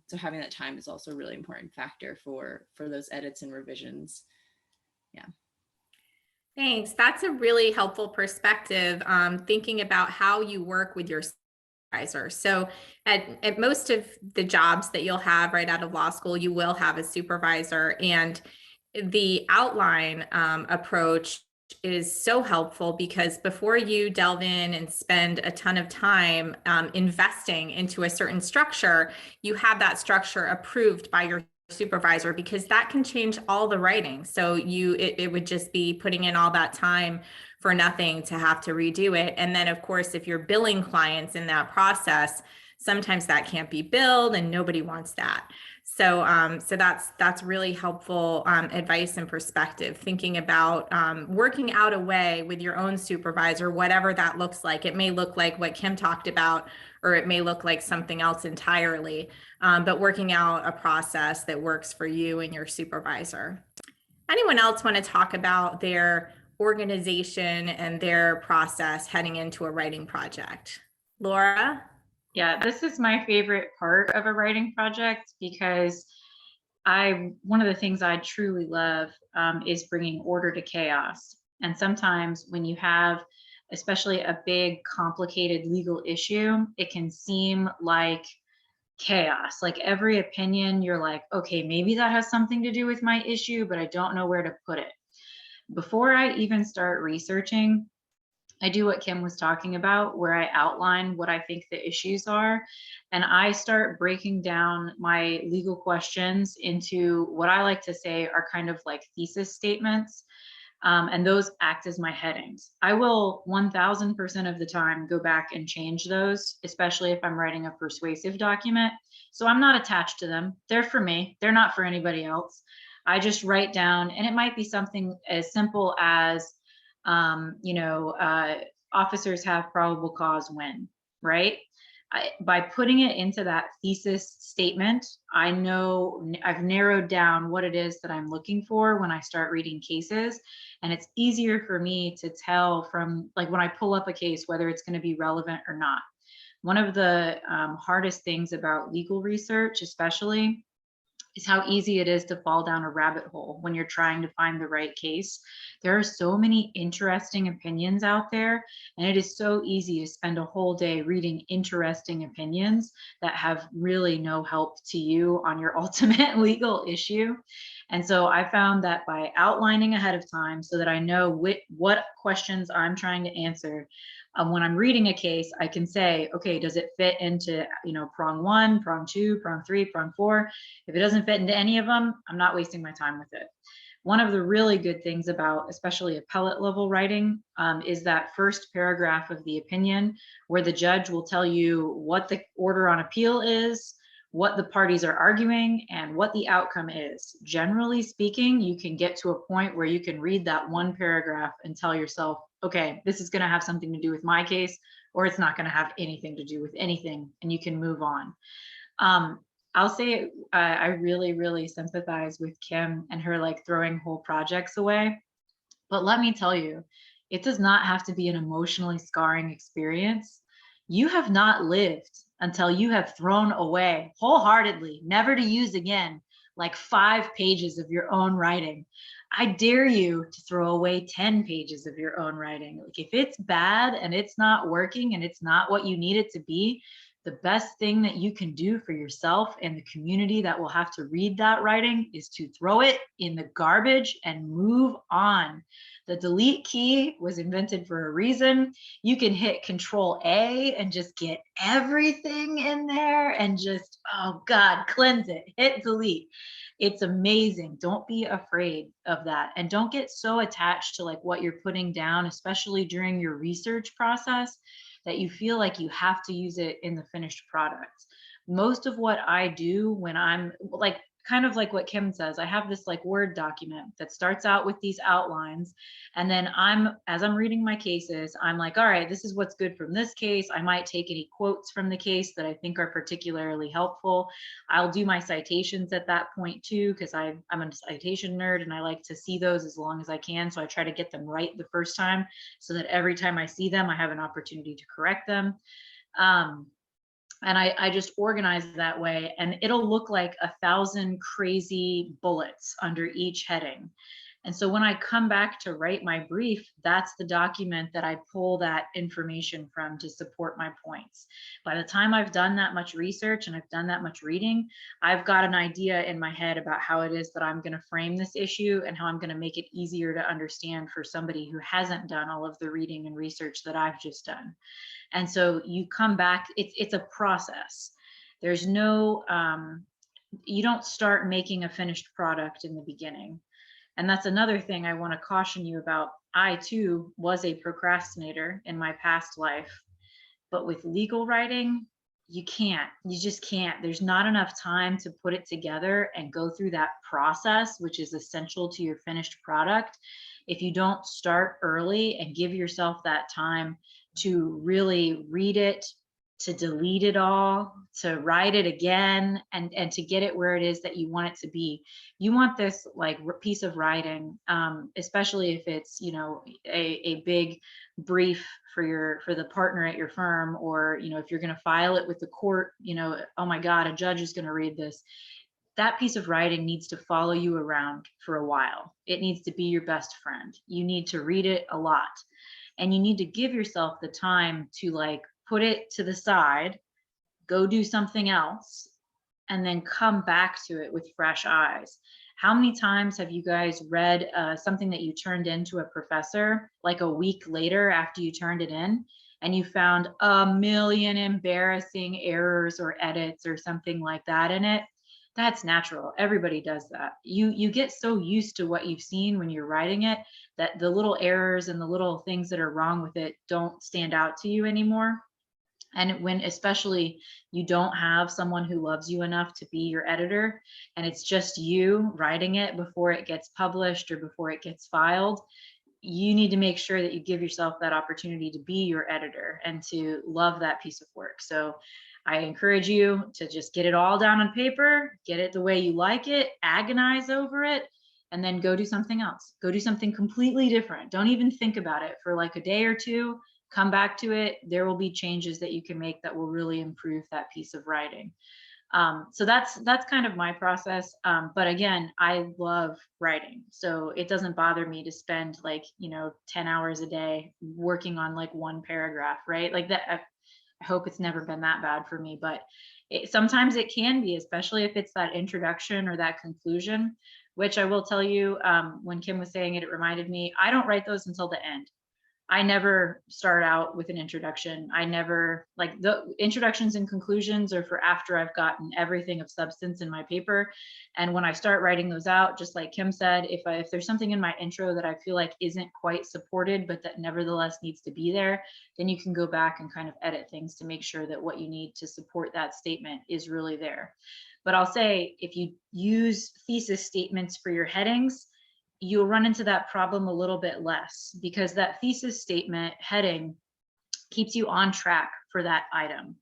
So having that time is also a really important factor for those edits and revisions. Yeah. Thanks. That's a really helpful perspective, thinking about how you work with your supervisor. So at most of the jobs that you'll have right out of law school, you will have a supervisor, and the outline approach is so helpful because before you delve in and spend a ton of time investing into a certain structure, you have that structure approved by your supervisor, because that can change all the writing. So it would just be putting in all that time for nothing to have to redo it. And then of course, if you're billing clients in that process, sometimes that can't be billed and nobody wants that. So that's really helpful advice and perspective, thinking about working out a way with your own supervisor, whatever that looks like. It may look like what Kim talked about, or it may look like something else entirely, but working out a process that works for you and your supervisor. Anyone else want to talk about their organization and their process heading into a writing project? Laura? Yeah, this is my favorite part of a writing project because one of the things I truly love is bringing order to chaos. And sometimes when you have, especially a big, complicated legal issue, it can seem like chaos. Like every opinion, you're like, okay, maybe that has something to do with my issue, but I don't know where to put it. Before I even start researching, I do what Kim was talking about, where I outline what I think the issues are, and I start breaking down my legal questions into what I like to say are kind of like thesis statements, and those act as my headings. I will 1000% of the time go back and change those, especially if I'm writing a persuasive document. So I'm not attached to them. They're for me. They're not for anybody else. I just write down, and it might be something as simple as officers have probable cause when, right? By putting it into that thesis statement, I know I've narrowed down what it is that I'm looking for when I start reading cases. And it's easier for me to tell from, like, when I pull up a case, whether it's going to be relevant or not. One of the hardest things about legal research, especially, is how easy it is to fall down a rabbit hole when you're trying to find the right case. There are so many interesting opinions out there, and it is so easy to spend a whole day reading interesting opinions that have really no help to you on your ultimate legal issue. And so I found that by outlining ahead of time so that I know what questions I'm trying to answer, when I'm reading a case, I can say, okay, does it fit into, prong 1, prong 2, prong 3, prong 4? If it doesn't fit into any of them, I'm not wasting my time with it. One of the really good things about especially appellate level writing is that first paragraph of the opinion, where the judge will tell you what the order on appeal is, what the parties are arguing, and what the outcome is. Generally speaking, you can get to a point where you can read that one paragraph and tell yourself, okay, this is going to have something to do with my case, or it's not going to have anything to do with anything, and you can move on. I'll say I really, really sympathize with Kim and her like throwing whole projects away. But let me tell you, it does not have to be an emotionally scarring experience. You have not lived until you have thrown away wholeheartedly, never to use again, like 5 pages of your own writing. I dare you to throw away 10 pages of your own writing. Like if it's bad and it's not working and it's not what you need it to be, the best thing that you can do for yourself and the community that will have to read that writing is to throw it in the garbage and move on. The delete key was invented for a reason. You can hit Control A and just get everything in there and just, oh God, cleanse it, hit delete. It's amazing. Don't be afraid of that. And don't get so attached to like what you're putting down, especially during your research process, that you feel like you have to use it in the finished product. Most of what I do when I'm like, kind of like what Kim says, I have this like Word document that starts out with these outlines. And then as I'm reading my cases, I'm like, all right, this is what's good from this case. I might take any quotes from the case that I think are particularly helpful. I'll do my citations at that point too, because I'm a citation nerd and I like to see those as long as I can. So I try to get them right the first time so that every time I see them, I have an opportunity to correct them. And I just organize it that way, and it'll look like 1,000 crazy bullets under each heading. And so when I come back to write my brief, that's the document that I pull that information from to support my points. By the time I've done that much research and I've done that much reading, I've got an idea in my head about how it is that I'm going to frame this issue and how I'm going to make it easier to understand for somebody who hasn't done all of the reading and research that I've just done. And so you come back, it's a process. There's no, you don't start making a finished product in the beginning. And that's another thing I want to caution you about. I too was a procrastinator in my past life, but with legal writing, you just can't. There's not enough time to put it together and go through that process, which is essential to your finished product, if you don't start early and give yourself that time to really read it, to delete it all, to write it again, and to get it where it is that you want it to be. You want this like piece of writing, especially if it's, you know, a big brief for the partner at your firm, or, you know, if you're going to file it with the court, you know, oh my God, a judge is going to read this. That piece of writing needs to follow you around for a while. It needs to be your best friend. You need to read it a lot, and you need to give yourself the time to like put it to the side, go do something else, and then come back to it with fresh eyes. How many times have you guys read something that you turned in to a professor like a week later after you turned it in, and you found a million embarrassing errors or edits or something like that in it? That's natural. Everybody does that. You get so used to what you've seen when you're writing it that the little errors and the little things that are wrong with it don't stand out to you anymore. And when especially you don't have someone who loves you enough to be your editor, and it's just you writing it before it gets published or before it gets filed, you need to make sure that you give yourself that opportunity to be your editor and to love that piece of work. So I encourage you to just get it all down on paper, get it the way you like it, agonize over it, and then go do something else. Go do something completely different. Don't even think about it for like a day or two. Come back to it. There will be changes that you can make that will really improve that piece of writing. So that's kind of my process. But again, I love writing, so it doesn't bother me to spend like, 10 hours a day working on like one paragraph, right? Like that. I hope it's never been that bad for me, but sometimes it can be, especially if it's that introduction or that conclusion, which I will tell you, when Kim was saying it, it reminded me, I don't write those until the end. I never start out with an introduction. I never, like, the introductions and conclusions are for after I've gotten everything of substance in my paper. And when I start writing those out, just like Kim said, if there's something in my intro that I feel like isn't quite supported, but that nevertheless needs to be there, then you can go back and kind of edit things to make sure that what you need to support that statement is really there. But I'll say, if you use thesis statements for your headings, you'll run into that problem a little bit less, because that thesis statement heading keeps you on track for that item.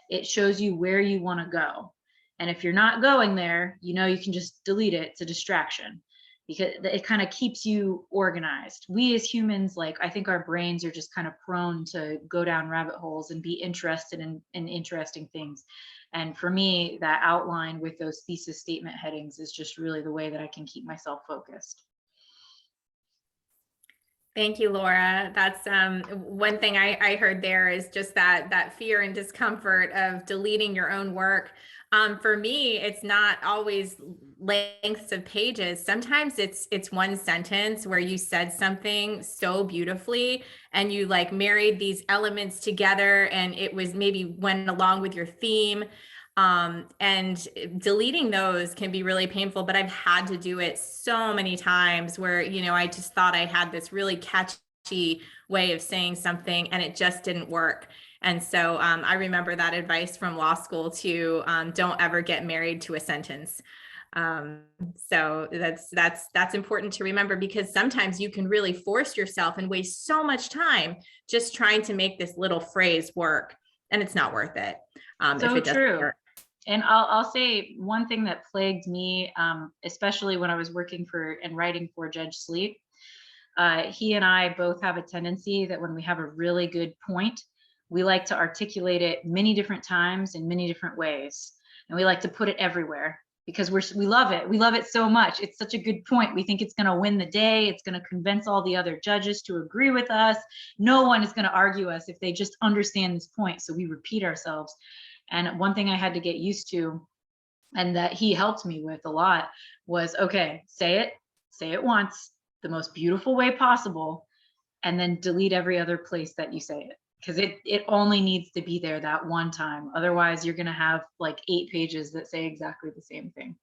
It shows you where you want to go. And if you're not going there, you can just delete it. It's a distraction because it kind of keeps you organized. We as humans, like, I think our brains are just kind of prone to go down rabbit holes and be interested in interesting things. And for me, that outline with those thesis statement headings is just really the way that I can keep myself focused. Thank you, Laura. That's one thing I heard there is just that fear and discomfort of deleting your own work. For me, it's not always lengths of pages. Sometimes it's one sentence where you said something so beautifully and you like married these elements together and it was maybe went along with your theme. And deleting those can be really painful, but I've had to do it so many times where, I just thought I had this really catchy way of saying something and it just didn't work. And so I remember that advice from law school too, don't ever get married to a sentence. So that's important to remember because sometimes you can really force yourself and waste so much time just trying to make this little phrase work and it's not worth it. So if it doesn't true. work. And I'll say one thing that plagued me, especially when I was working for and writing for Judge Sleep. He and I both have a tendency that when we have a really good point, we like to articulate it many different times in many different ways. And we like to put it everywhere because we love it. We love it so much. It's such a good point. We think it's going to win the day. It's going to convince all the other judges to agree with us. No one is going to argue us if they just understand this point. So we repeat ourselves. And one thing I had to get used to, and that he helped me with a lot, was, okay, say it once, the most beautiful way possible, and then delete every other place that you say it. Because it only needs to be there that one time. Otherwise, you're going to have like 8 pages that say exactly the same thing.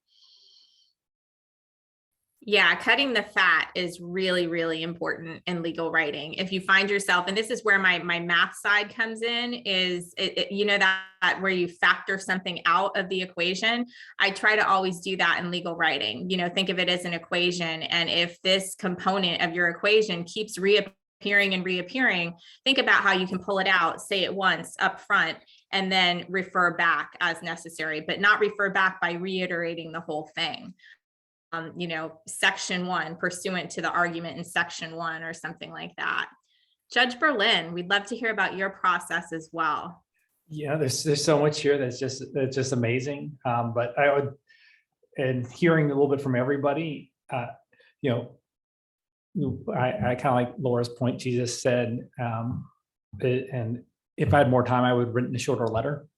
Yeah, cutting the fat is really, really important in legal writing. If you find yourself, and this is where my math side comes in, is that where you factor something out of the equation. I try to always do that in legal writing. Think of it as an equation. And if this component of your equation keeps reappearing and reappearing, think about how you can pull it out, say it once up front, and then refer back as necessary, but not refer back by reiterating the whole thing. Section 1, pursuant to the argument in section 1 or something like that. Judge Berlin, we'd love to hear about your process as well. Yeah, there's so much here that's just amazing. But I would, and hearing a little bit from everybody, I kind of like Laura's point. She just said, and if I had more time, I would have written a shorter letter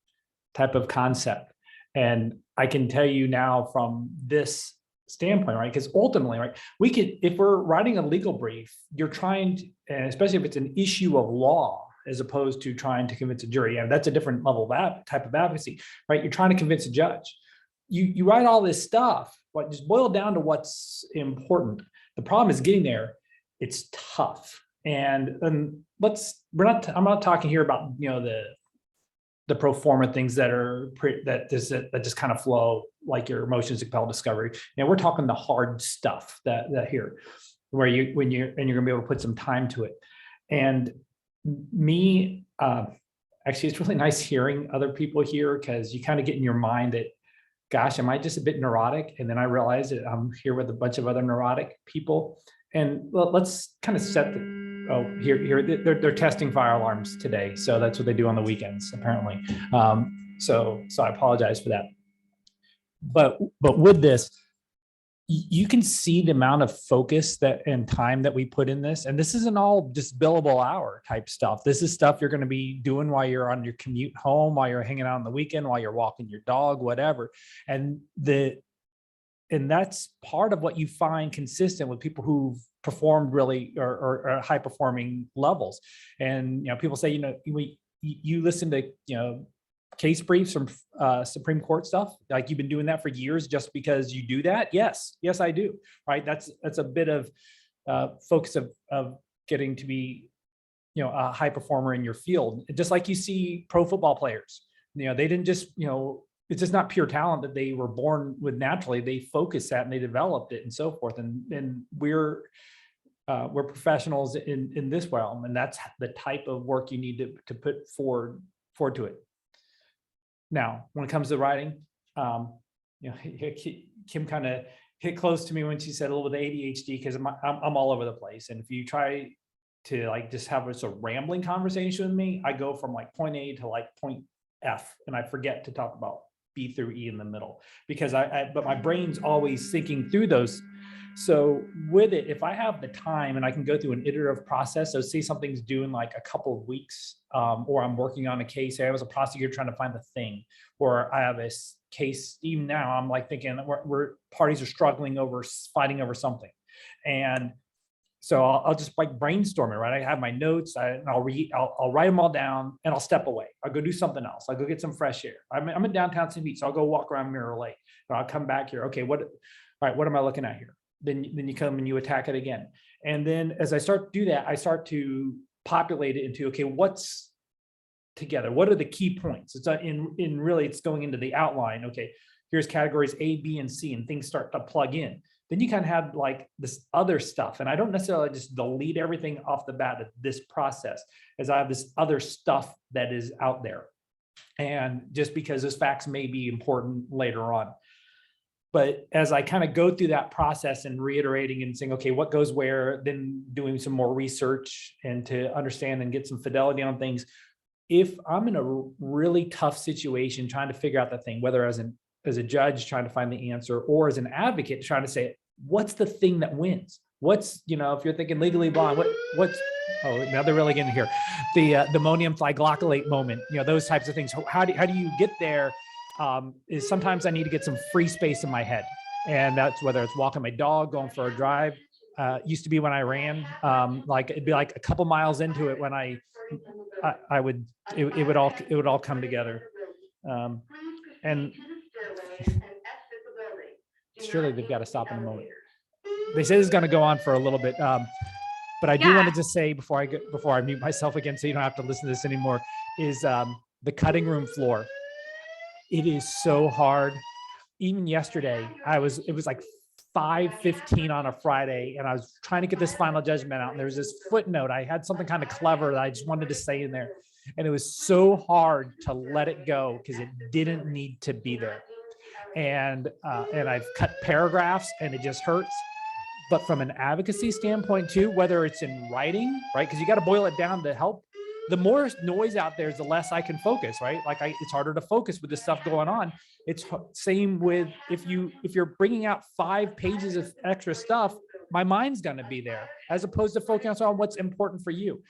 type of concept. And I can tell you now from this standpoint, right? Because ultimately, right, we could, if we're writing a legal brief, you're trying to, and especially if it's an issue of law, as opposed to trying to convince a jury, and that's a different level of type of advocacy, right? You're trying to convince a judge. You write all this stuff, but just boil down to what's important. The problem is getting there. It's tough, and I'm not talking here about the pro forma things that are that just kind of flow like your motions to compel discovery. We're talking the hard stuff that here, where you're going to be able to put some time to it. And me, actually, it's really nice hearing other people here because you kind of get in your mind that, gosh, am I just a bit neurotic? And then I realize that I'm here with a bunch of other neurotic people. And let's kind of set the. Oh, here they're testing fire alarms today, so that's what they do on the weekends apparently. So I apologize for that. But with this, you can see the amount of focus and time that we put in this, and this isn't all just billable hour type stuff. This is stuff you're going to be doing while you're on your commute home, while you're hanging out on the weekend, while you're walking your dog, whatever. And that's part of what you find consistent with people who've performed really or high performing levels. And people say, you listen to case briefs from Supreme Court stuff, like you've been doing that for years just because you do that. Yes, I do. Right. That's a bit of focus of getting to be a high performer in your field. Just like you see pro football players, they didn't just it's just not pure talent that they were born with naturally. They focused that and they developed it and so forth. And we're professionals in this realm, and that's the type of work you need to put forward to it. Now, when it comes to writing, You know, Kim kind of hit close to me when she said a little bit of ADHD, because I'm all over the place. And if you try to like just have a rambling conversation with me, I go from like point A to like point F, and I forget to talk about B through E in the middle, because but my brain's always thinking through those. So with it, if I have the time and I can go through an iterative process, so say something's due in like a couple of weeks, or I'm working on a case, I was a prosecutor trying to find the thing, or I have a case, even now, I'm like thinking we're parties are struggling over fighting over something. And so I'll just like brainstorm it, right? I have my notes, and I'll write them all down, and I'll step away. I'll go do something else. I'll go get some fresh air. I'm in downtown St. Pete, so I'll go walk around Mirror Lake. And I'll come back here. Okay, all right, what am I looking at here? Then you come and you attack it again. And then as I start to do that, I start to populate it into, okay, what's together? What are the key points? It's in really, it's going into the outline. Okay, here's categories A, B, and C, and things start to plug in. Then you kind of have like this other stuff. And I don't necessarily just delete everything off the bat of this process, as I have this other stuff that is out there. And just because those facts may be important later on. But as I kind of go through that process and reiterating and saying, okay, what goes where, then doing some more research and to understand and get some fidelity on things. If I'm in a really tough situation trying to figure out the thing, whether as a judge trying to find the answer, or as an advocate trying to say, what's the thing that wins? What's, if you're thinking Legally Blonde, what's, oh, now they're really getting here. The ammonium thioglycolate moment, those types of things. How do you get there? Is sometimes I need to get some free space in my head. And that's whether it's walking my dog, going for a drive. Used to be when I ran, like it'd be like a couple miles into it when it would all come together. And surely they've got to stop in a moment. They say this is going to go on for a little bit, but I do want to just say before I mute myself again, so you don't have to listen to this anymore, is the cutting room floor. It is so hard. Even yesterday, it was like 5:15 on a Friday, and I was trying to get this final judgment out, and there was this footnote. I had something kind of clever that I just wanted to say in there, and it was so hard to let it go because it didn't need to be there. And I've cut paragraphs, and it just hurts. But from an advocacy standpoint too, whether it's in writing, right? Because you got to boil it down to help. The more noise out there is the less I can focus, right? Like it's harder to focus with this stuff going on. It's same with if you're bringing out 5 pages of extra stuff, my mind's going to be there as opposed to focusing on what's important for you.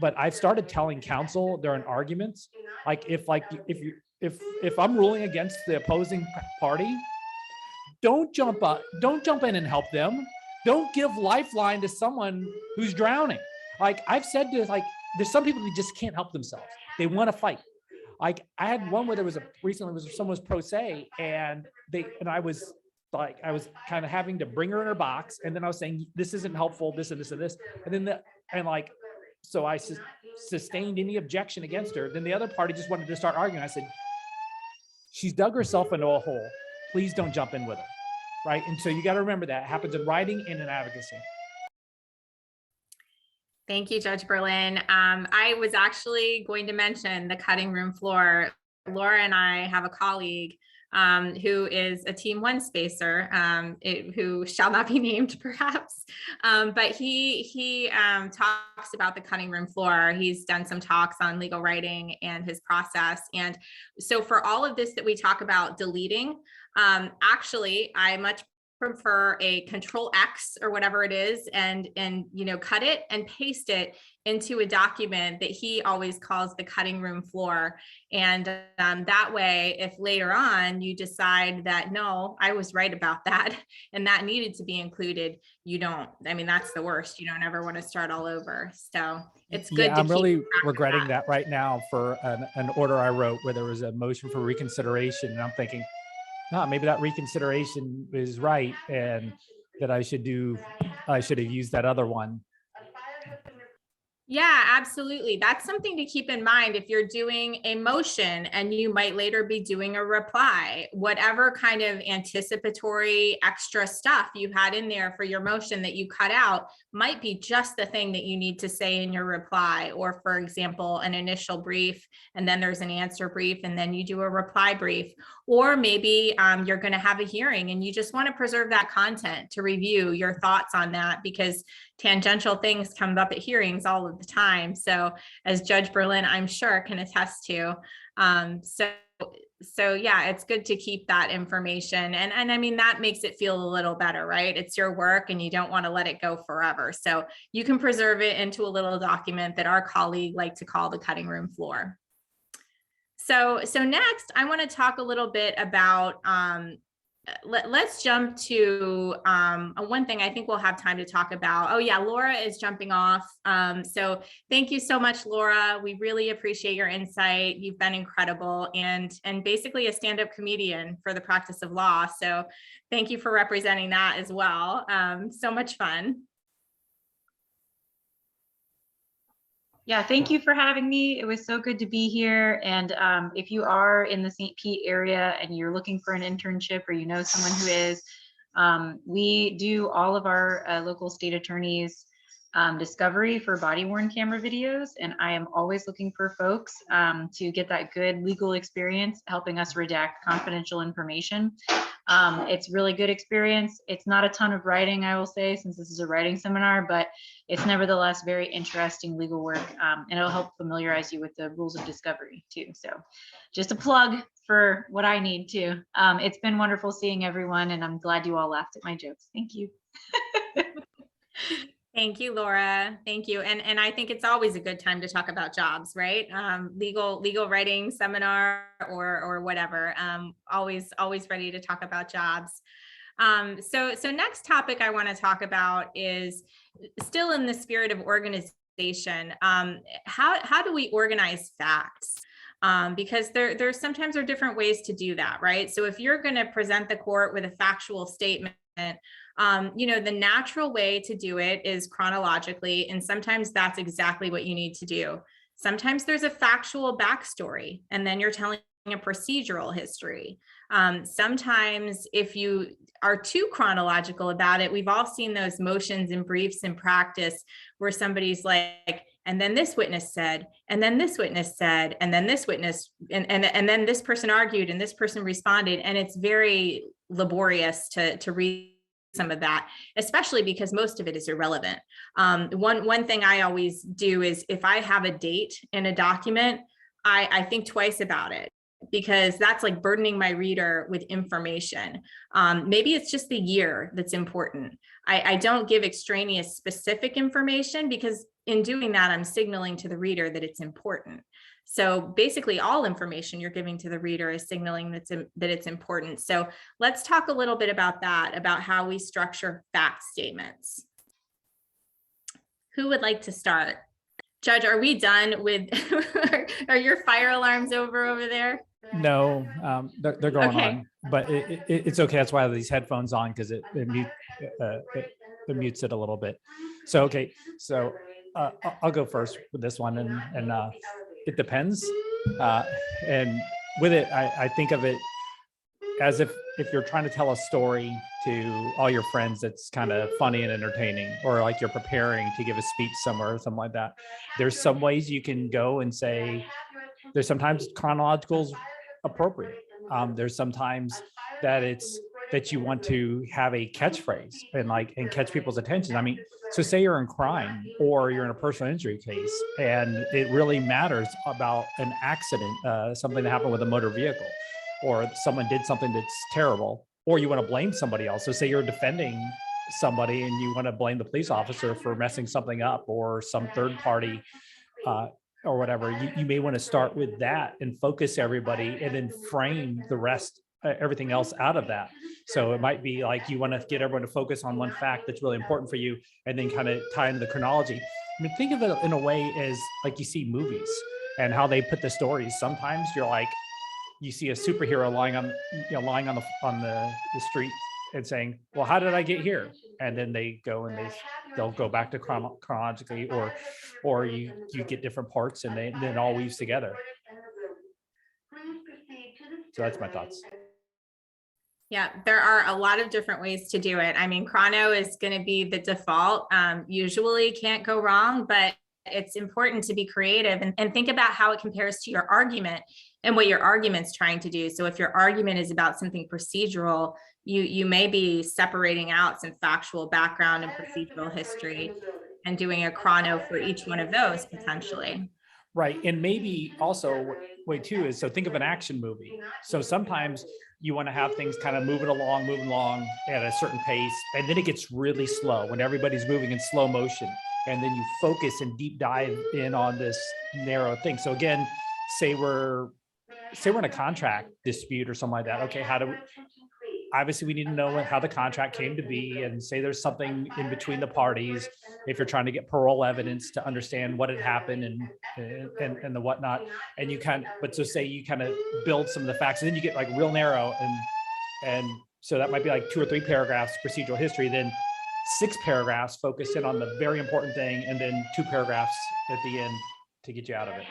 But I've started telling counsel during arguments, like if I'm ruling against the opposing party, don't jump in and help them. Don't give lifeline to someone who's drowning. Like I've said to there's some people who just can't help themselves. They want to fight. Like I had one where someone was pro se, and I was kind of having to bring her in her box, and then I was saying this isn't helpful, this and this and this, and then so I sustained any objection against her. Then the other party just wanted to start arguing. I said, she's dug herself into a hole. Please don't jump in with her, right? And so you got to remember that it happens in writing and in advocacy. Thank you, Judge Berlin. I was actually going to mention the cutting room floor. Laura and I have a colleague who is a Team One spacer, who shall not be named perhaps, but he talks about the cutting room floor. He's done some talks on legal writing and his process. And so for all of this that we talk about deleting, actually, I much prefer a Control X or whatever it is, and cut it and paste it into a document that he always calls the cutting room floor. And that way, if later on you decide that, no, I was right about that, and that needed to be included, that's the worst. You don't ever want to start all over. So it's good. I'm really regretting that right now for an order I wrote where there was a motion for reconsideration. And I'm thinking, maybe that reconsideration is right, and that I should have used that other one. Yeah, absolutely. That's something to keep in mind if you're doing a motion and you might later be doing a reply, whatever kind of anticipatory extra stuff you had in there for your motion that you cut out might be just the thing that you need to say in your reply, or for example, an initial brief, and then there's an answer brief, and then you do a reply brief. Or maybe you're going to have a hearing and you just want to preserve that content to review your thoughts on that, because tangential things come up at hearings all of the time. So as Judge Berlin, I'm sure, can attest to. So yeah, it's good to keep that information. And I mean, that makes it feel a little better, right? It's your work and you don't want to let it go forever. So you can preserve it into a little document that our colleague like to call the cutting room floor. So next, I want to talk a little bit about, let's jump to one thing I think we'll have time to talk about. Oh yeah, Laura is jumping off. So thank you so much, Laura. We really appreciate your insight. You've been incredible, and basically a stand-up comedian for the practice of law. So thank you for representing that as well. So much fun. Yeah, thank you for having me. It was so good to be here. And if you are in the St. Pete area and you're looking for an internship, or you know someone who is, we do all of our local state attorneys discovery for body-worn camera videos. And I am always looking for folks to get that good legal experience helping us redact confidential information. It's really good experience. It's not a ton of writing, I will say, since this is a writing seminar, but it's nevertheless very interesting legal work, and it'll help familiarize you with the rules of discovery too. So just a plug for what I need to. It's been wonderful seeing everyone, and I'm glad you all laughed at my jokes. Thank you. Thank you, Laura. Thank you. And I think it's always a good time to talk about jobs, right? Legal writing seminar or whatever. Always ready to talk about jobs. So next topic I want to talk about is still in the spirit of organization. How do we organize facts? Because there sometimes are different ways to do that, right? So if you're going to present the court with a factual statement, the natural way to do it is chronologically, and sometimes that's exactly what you need to do. Sometimes there's a factual backstory, and then you're telling a procedural history. Sometimes if you are too chronological about it, we've all seen those motions and briefs in practice where somebody's like, and then this witness said, and then this witness said, and then this witness, and then this person argued, and this person responded. And it's very laborious to read some of that, especially because most of it is irrelevant. One thing I always do is if I have a date in a document, I think twice about it, because that's like burdening my reader with information. Maybe it's just the year that's important. I don't give extraneous specific information, because in doing that, I'm signaling to the reader that it's important. So basically all information you're giving to the reader is signaling that it's important. So let's talk a little bit about that, about how we structure fact statements. Who would like to start? Judge, are we done with, are your fire alarms over there? No, they're going Okay. on, but it's okay. That's why I have these headphones on, because it mutes it a little bit. So, okay. So I'll go first with this one, and it depends. And with it, I think of it as if you're trying to tell a story to all your friends that's kind of funny and entertaining, or like you're preparing to give a speech somewhere or something like that. There's some ways you can go and say, there's sometimes chronological is appropriate. There's sometimes that you want to have a catchphrase and catch people's attention. I mean, so say you're in crime or you're in a personal injury case, and it really matters about an accident, something that happened with a motor vehicle, or someone did something that's terrible, or you want to blame somebody else. So say you're defending somebody and you want to blame the police officer for messing something up, or some third party, or whatever. You may want to start with that and focus everybody, and then frame the rest, everything else out of that. So it might be like you want to get everyone to focus on one fact that's really important for you, and then kind of tie into the chronology. I mean, think of it in a way as like you see movies and how they put the stories. Sometimes you're like, you see a superhero lying on the street and saying, well, how did I get here? And then they go and they'll go back to chronologically, or you get different parts, and then it all weaves together. So that's my thoughts. Yeah, there are a lot of different ways to do it. I mean, chrono is going to be the default. Usually can't go wrong, but it's important to be creative and think about how it compares to your argument and what your argument's trying to do. So if your argument is about something procedural, you may be separating out some factual background and procedural history and doing a chrono for each one of those potentially. Right. And maybe also way too is, so think of an action movie. So sometimes you want to have things kind of moving along at a certain pace, and then it gets really slow when everybody's moving in slow motion. And then you focus and deep dive in on this narrow thing. So again, say we're in a contract dispute or something like that. Okay, obviously we need to know how the contract came to be, and say there's something in between the parties. If you're trying to get parole evidence to understand what had happened and the whatnot, and but so say you kind of build some of the facts, and then you get like real narrow, and so that might be like 2 or 3 paragraphs procedural history, then 6 paragraphs focus in on the very important thing, and then 2 paragraphs at the end to get you out of it.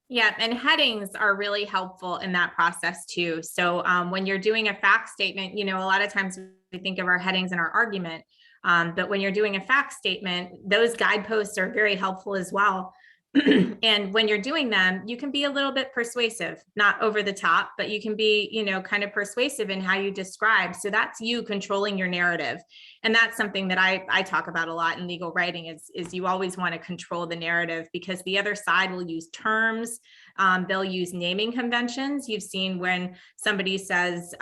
Yeah, and headings are really helpful in that process too. So when you're doing a fact statement, a lot of times we think of our headings and our argument, but when you're doing a fact statement, those guideposts are very helpful as well. And when you're doing them, you can be a little bit persuasive, not over the top, but you can be, kind of persuasive in how you describe. So that's you controlling your narrative. And that's something that I talk about a lot in legal writing is you always want to control the narrative, because the other side will use terms. They'll use naming conventions. You've seen when somebody says,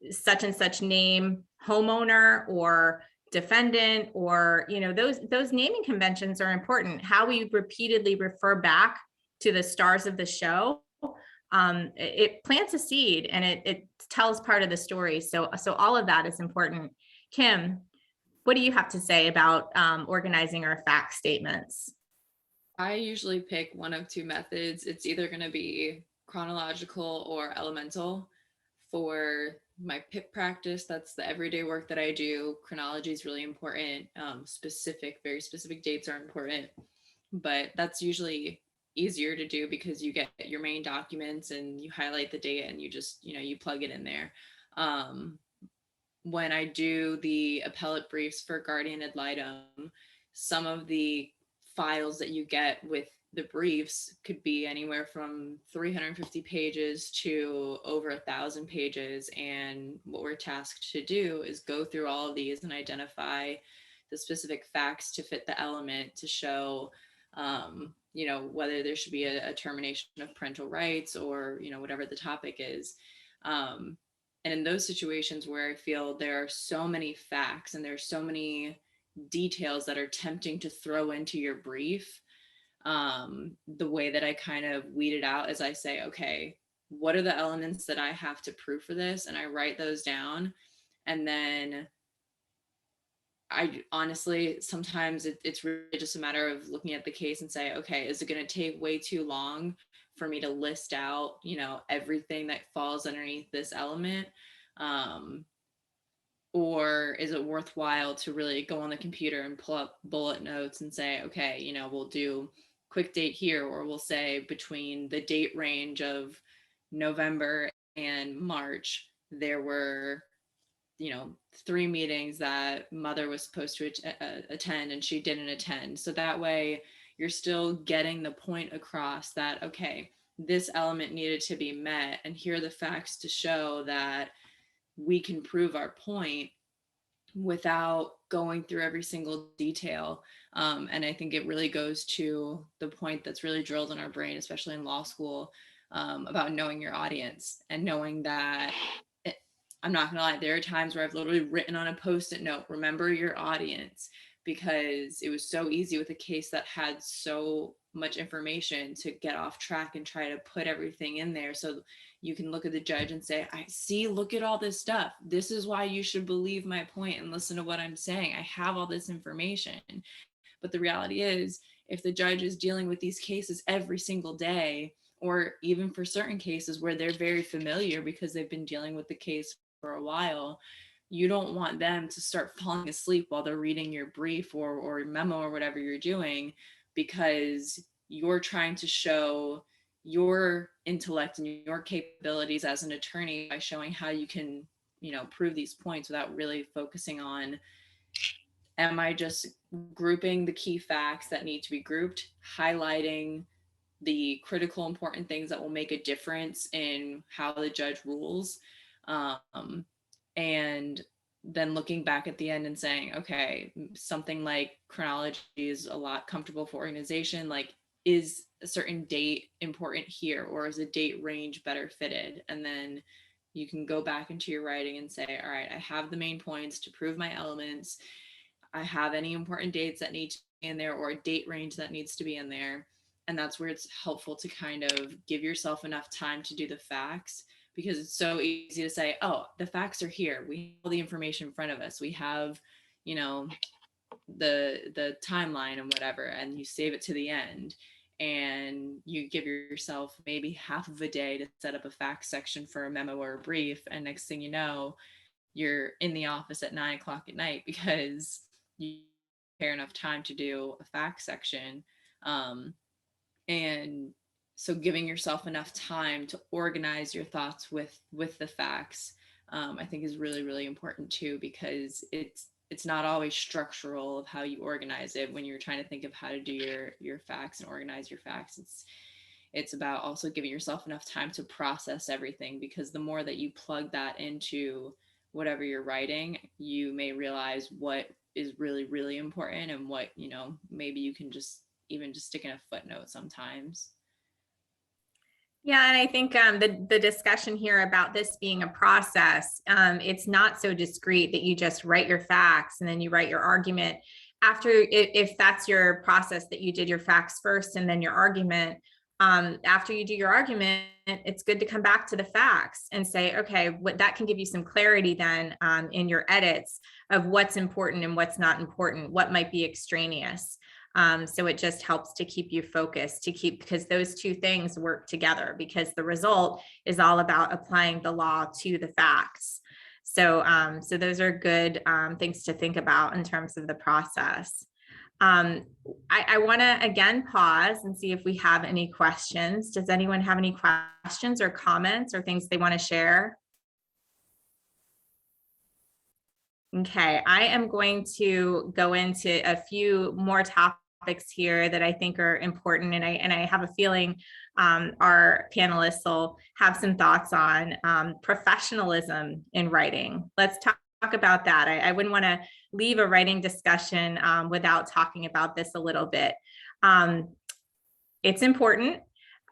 such and such name homeowner or defendant, or those naming conventions are important. How we repeatedly refer back to the stars of the show, it plants a seed and it tells part of the story. So all of that is important. Kim, what do you have to say about organizing our fact statements? I usually pick one of 2 methods. It's either going to be chronological or elemental. For my PIP practice, that's the everyday work that I do. Chronology is really important. Very specific dates are important, but that's usually easier to do because you get your main documents and you highlight the date and you just, you plug it in there. When I do the appellate briefs for guardian ad litem, some of the files that you get with the briefs could be anywhere from 350 pages to over 1,000 pages. And what we're tasked to do is go through all of these and identify the specific facts to fit the element to show, whether there should be a termination of parental rights or, whatever the topic is. And in those situations where I feel there are so many facts and there's so many details that are tempting to throw into your brief, the way that I kind of weed it out is I say, okay, what are the elements that I have to prove for this? And I write those down. And then I honestly, sometimes it's really just a matter of looking at the case and say, okay, is it going to take way too long for me to list out, everything that falls underneath this element? Or is it worthwhile to really go on the computer and pull up bullet notes and say, okay, we'll do quick date here, or we'll say between the date range of November and March, there were, 3 meetings that mother was supposed to attend and she didn't attend. So that way you're still getting the point across that, okay, this element needed to be met. And here are the facts to show that we can prove our point without going through every single detail. And I think it really goes to the point that's really drilled in our brain, especially in law school, about knowing your audience and knowing that I'm not gonna lie, there are times where I've literally written on a Post-it note, remember your audience, because it was so easy with a case that had so much information to get off track and try to put everything in there. So you can look at the judge and say, I see, look at all this stuff. This is why you should believe my point and listen to what I'm saying. I have all this information. But the reality is, if the judge is dealing with these cases every single day, or even for certain cases where they're very familiar because they've been dealing with the case for a while, you don't want them to start falling asleep while they're reading your brief or memo or whatever you're doing, because you're trying to show, your intellect and your capabilities as an attorney by showing how you can, prove these points without really focusing on, am I just grouping the key facts that need to be grouped, highlighting the critical important things that will make a difference in how the judge rules, and then looking back at the end and saying, okay, something like chronology is a lot comfortable for organization. Like, is a certain date important here, or is a date range better fitted? And then you can go back into your writing and say, all right, I have the main points to prove my elements. I have any important dates that need to be in there, or a date range that needs to be in there. And that's where it's helpful to kind of give yourself enough time to do the facts, because it's so easy to say, oh, the facts are here. We have all the information in front of us. We have, the timeline and whatever, and you save it to the end. And you give yourself maybe half of a day to set up a facts section for a memo or a brief. And next thing you know, you're in the office at 9:00 at night because you spare enough time to do a facts section. And so giving yourself enough time to organize your thoughts with the facts, I think is really, really important too, because it's not always structural of how you organize it when you're trying to think of how to do your facts and organize your facts. It's about also giving yourself enough time to process everything, because the more that you plug that into whatever you're writing, you may realize what is really, really important, and what, maybe you can just stick in a footnote sometimes. Yeah, and I think the discussion here about this being a process, it's not so discrete that you just write your facts and then you write your argument. After, if that's your process, that you did your facts first and then your argument, after you do your argument, it's good to come back to the facts and say, okay, what that can give you some clarity then in your edits of what's important and what's not important, what might be extraneous. So it just helps to keep you focused, because those two things work together, because the result is all about applying the law to the facts. So, so those are good things to think about in terms of the process. I want to again pause and see if we have any questions. Does anyone have any questions or comments or things they want to share? Okay, I am going to go into a few more topics here that I think are important, and I have a feeling our panelists will have some thoughts on professionalism in writing. Let's talk about that. I wouldn't want to leave a writing discussion without talking about this a little bit. It's important.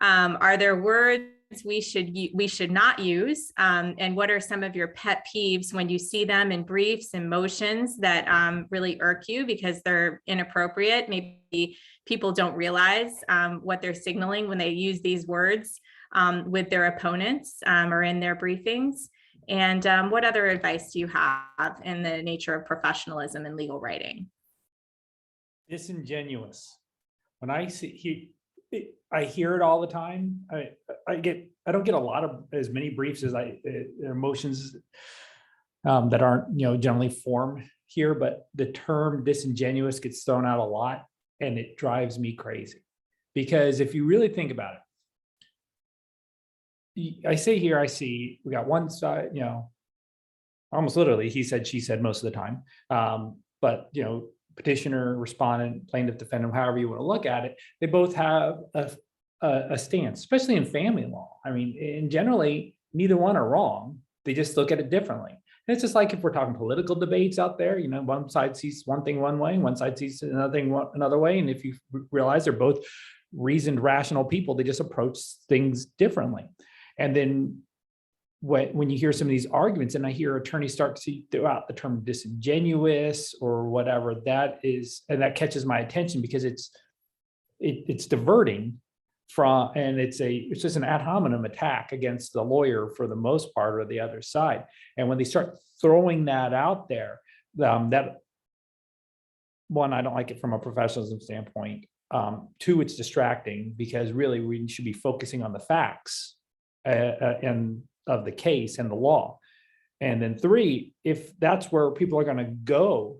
Are there words we should not use, and what are some of your pet peeves when you see them in briefs and motions that really irk you because they're inappropriate? Maybe people don't realize what they're signaling when they use these words with their opponents or in their briefings. And what other advice do you have in the nature of professionalism in legal writing? Disingenuous. When I I hear it all the time. I don't get a lot of as many briefs as motions that aren't generally formed here, but the term disingenuous gets thrown out a lot, and it drives me crazy, because if you really think about it, I see we got one side, almost literally he said, she said most of the time, but petitioner, respondent, plaintiff, defendant, however you want to look at it, they both have a stance, especially in family law. I mean, and generally, neither one are wrong. They just look at it differently. And it's just like if we're talking political debates out there, one side sees one thing one way, and one side sees another thing another way. And if you realize they're both reasoned, rational people, they just approach things differently. And then when you hear some of these arguments, and I hear attorneys start to throw out the term disingenuous or whatever, that catches my attention, because it's diverting from, and it's just an ad hominem attack against the lawyer for the most part, or the other side. And when they start throwing that out there, that one, I don't like it from a professionalism standpoint. Two, it's distracting, because really we should be focusing on the facts and of the case and the law. And then three, if that's where people are going to go,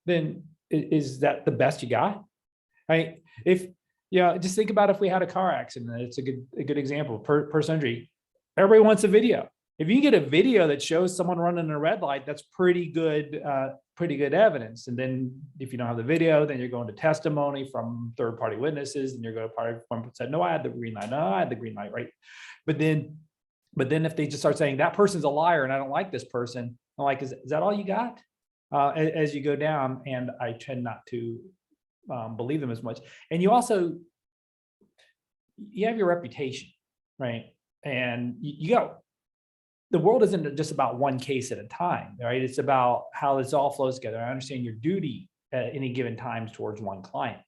then is that the best you got? Right? If Yeah, just think about if we had a car accident. It's a good example. Personal injury. Everybody wants a video. If you get a video that shows someone running a red light, that's pretty good evidence. And then if you don't have the video, then you're going to testimony from third-party witnesses, and you're going to party one said, no, I had the green light. No, I had the green light, right? But then if they just start saying that person's a liar and I don't like this person, I'm like, is that all you got? As you go down, and I tend not to believe them as much. And you have your reputation, right? And you got, the world isn't just about one case at a time, right? It's about how this all flows together. I understand your duty at any given time towards one client,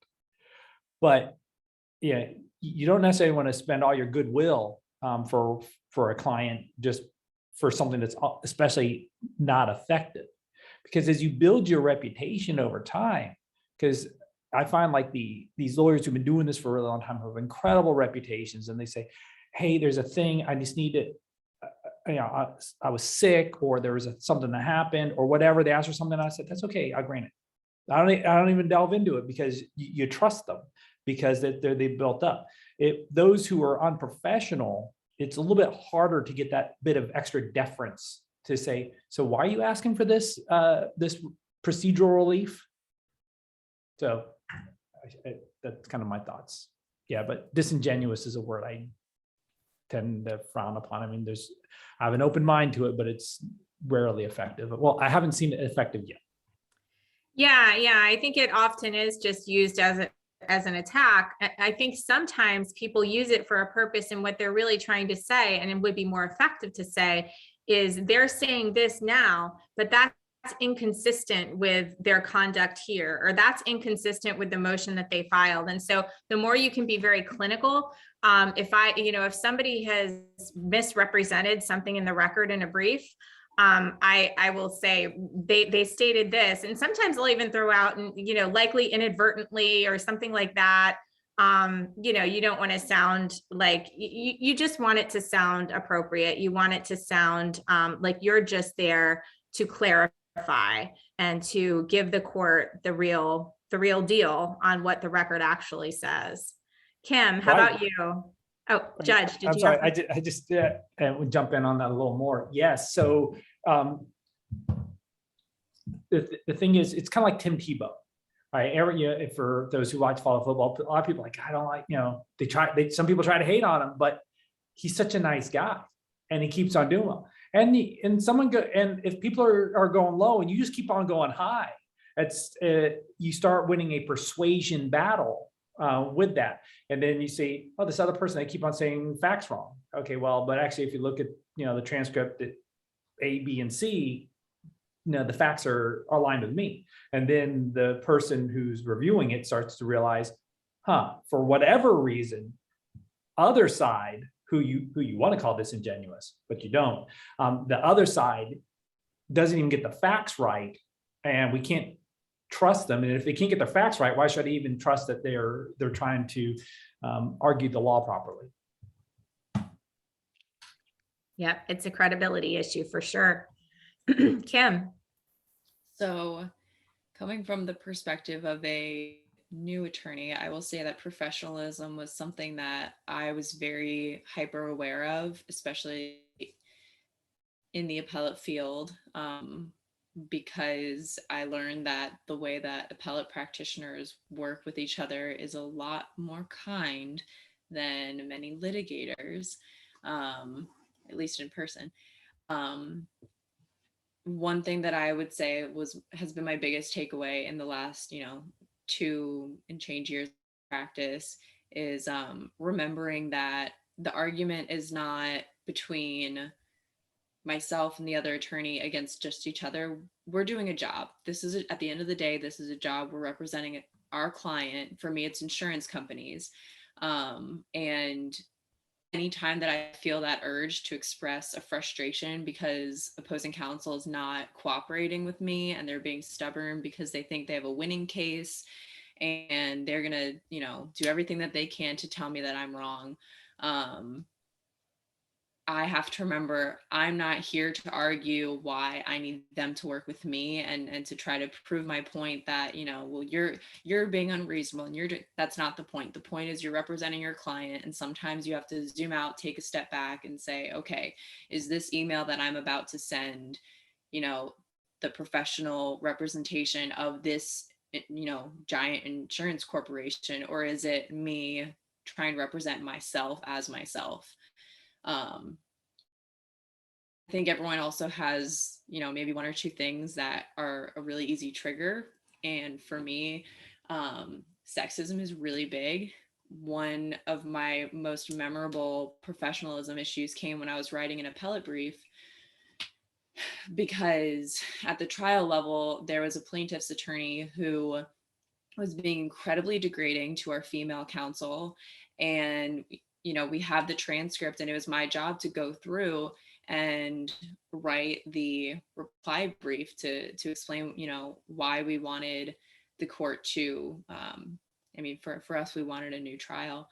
but yeah, you don't necessarily want to spend all your goodwill for a client just for something that's especially not effective. Because as you build your reputation over time, because I find like these lawyers who've been doing this for a really long time have incredible reputations, and they say, hey, there's a thing, I just need to, I was sick, or there was something that happened or whatever. They asked for something. I said, that's okay, I'll grant it. I don't even delve into it, because you trust them, because they built up. Those who are unprofessional, it's a little bit harder to get that bit of extra deference to say, so why are you asking for this procedural relief? So that's kind of my thoughts. Yeah, but disingenuous is a word I tend to frown upon. I mean, I have an open mind to it, but it's rarely effective. Well, I haven't seen it effective yet. Yeah, I think it often is just used as an attack. I think sometimes people use it for a purpose, and what they're really trying to say, and it would be more effective to say, is they're saying this now, but that's inconsistent with their conduct here, or that's inconsistent with the motion that they filed. And so the more you can be very clinical, if somebody has misrepresented something in the record in a brief, I will say they stated this, and sometimes they'll even throw out, and likely inadvertently or something like that. You don't want to sound like you just want it to sound appropriate. You want it to sound like you're just there to clarify and to give the court the real deal on what the record actually says. Kim, how about you? Oh, Judge, did I'm you? sorry, I just would jump in on that a little more. Yes, so the thing is, it's kind of like Tim Tebow. Right, for those who watch follow football, a lot of people are like, I don't like, some people try to hate on him, but he's such a nice guy, and he keeps on doing well. And if people are going low and you just keep on going high, you start winning a persuasion battle with that. And then you see, oh, this other person, they keep on saying facts wrong. Okay, well, but actually, if you look at the transcript at A, B, and C, the facts are aligned with me. And then the person who's reviewing it starts to realize, for whatever reason, other side, who you want to call disingenuous, but you don't, the other side doesn't even get the facts right, and we can't trust them. And if they can't get the facts right, why should I even trust that they're trying to argue the law properly? Yep, it's a credibility issue for sure. Kim. So coming from the perspective of a new attorney, I will say that professionalism was something that I was very hyper aware of, especially in the appellate field, because I learned that the way that appellate practitioners work with each other is a lot more kind than many litigators, at least in person. One thing that I would say has been my biggest takeaway in the last, 2 and change years of practice is remembering that the argument is not between myself and the other attorney against just each other. We're doing a job. At the end of the day, this is a job. We're representing our client. For me, it's insurance companies. And anytime that I feel that urge to express a frustration because opposing counsel is not cooperating with me and they're being stubborn because they think they have a winning case and they're going to, do everything that they can to tell me that I'm wrong. I have to remember I'm not here to argue why I need them to work with me and to try to prove my point that, well, you're being unreasonable and that's not the point. The point is you're representing your client, and sometimes you have to zoom out, take a step back and say, okay, is this email that I'm about to send, the professional representation of this, giant insurance corporation, or is it me trying to represent myself as myself? I think everyone also has, maybe one or two things that are a really easy trigger. And for me, sexism is really big. One of my most memorable professionalism issues came when I was writing an appellate brief, because at the trial level, there was a plaintiff's attorney who was being incredibly degrading to our female counsel. And, we have the transcript, and it was my job to go through and write the reply brief to explain, why we wanted the court to, for us, we wanted a new trial.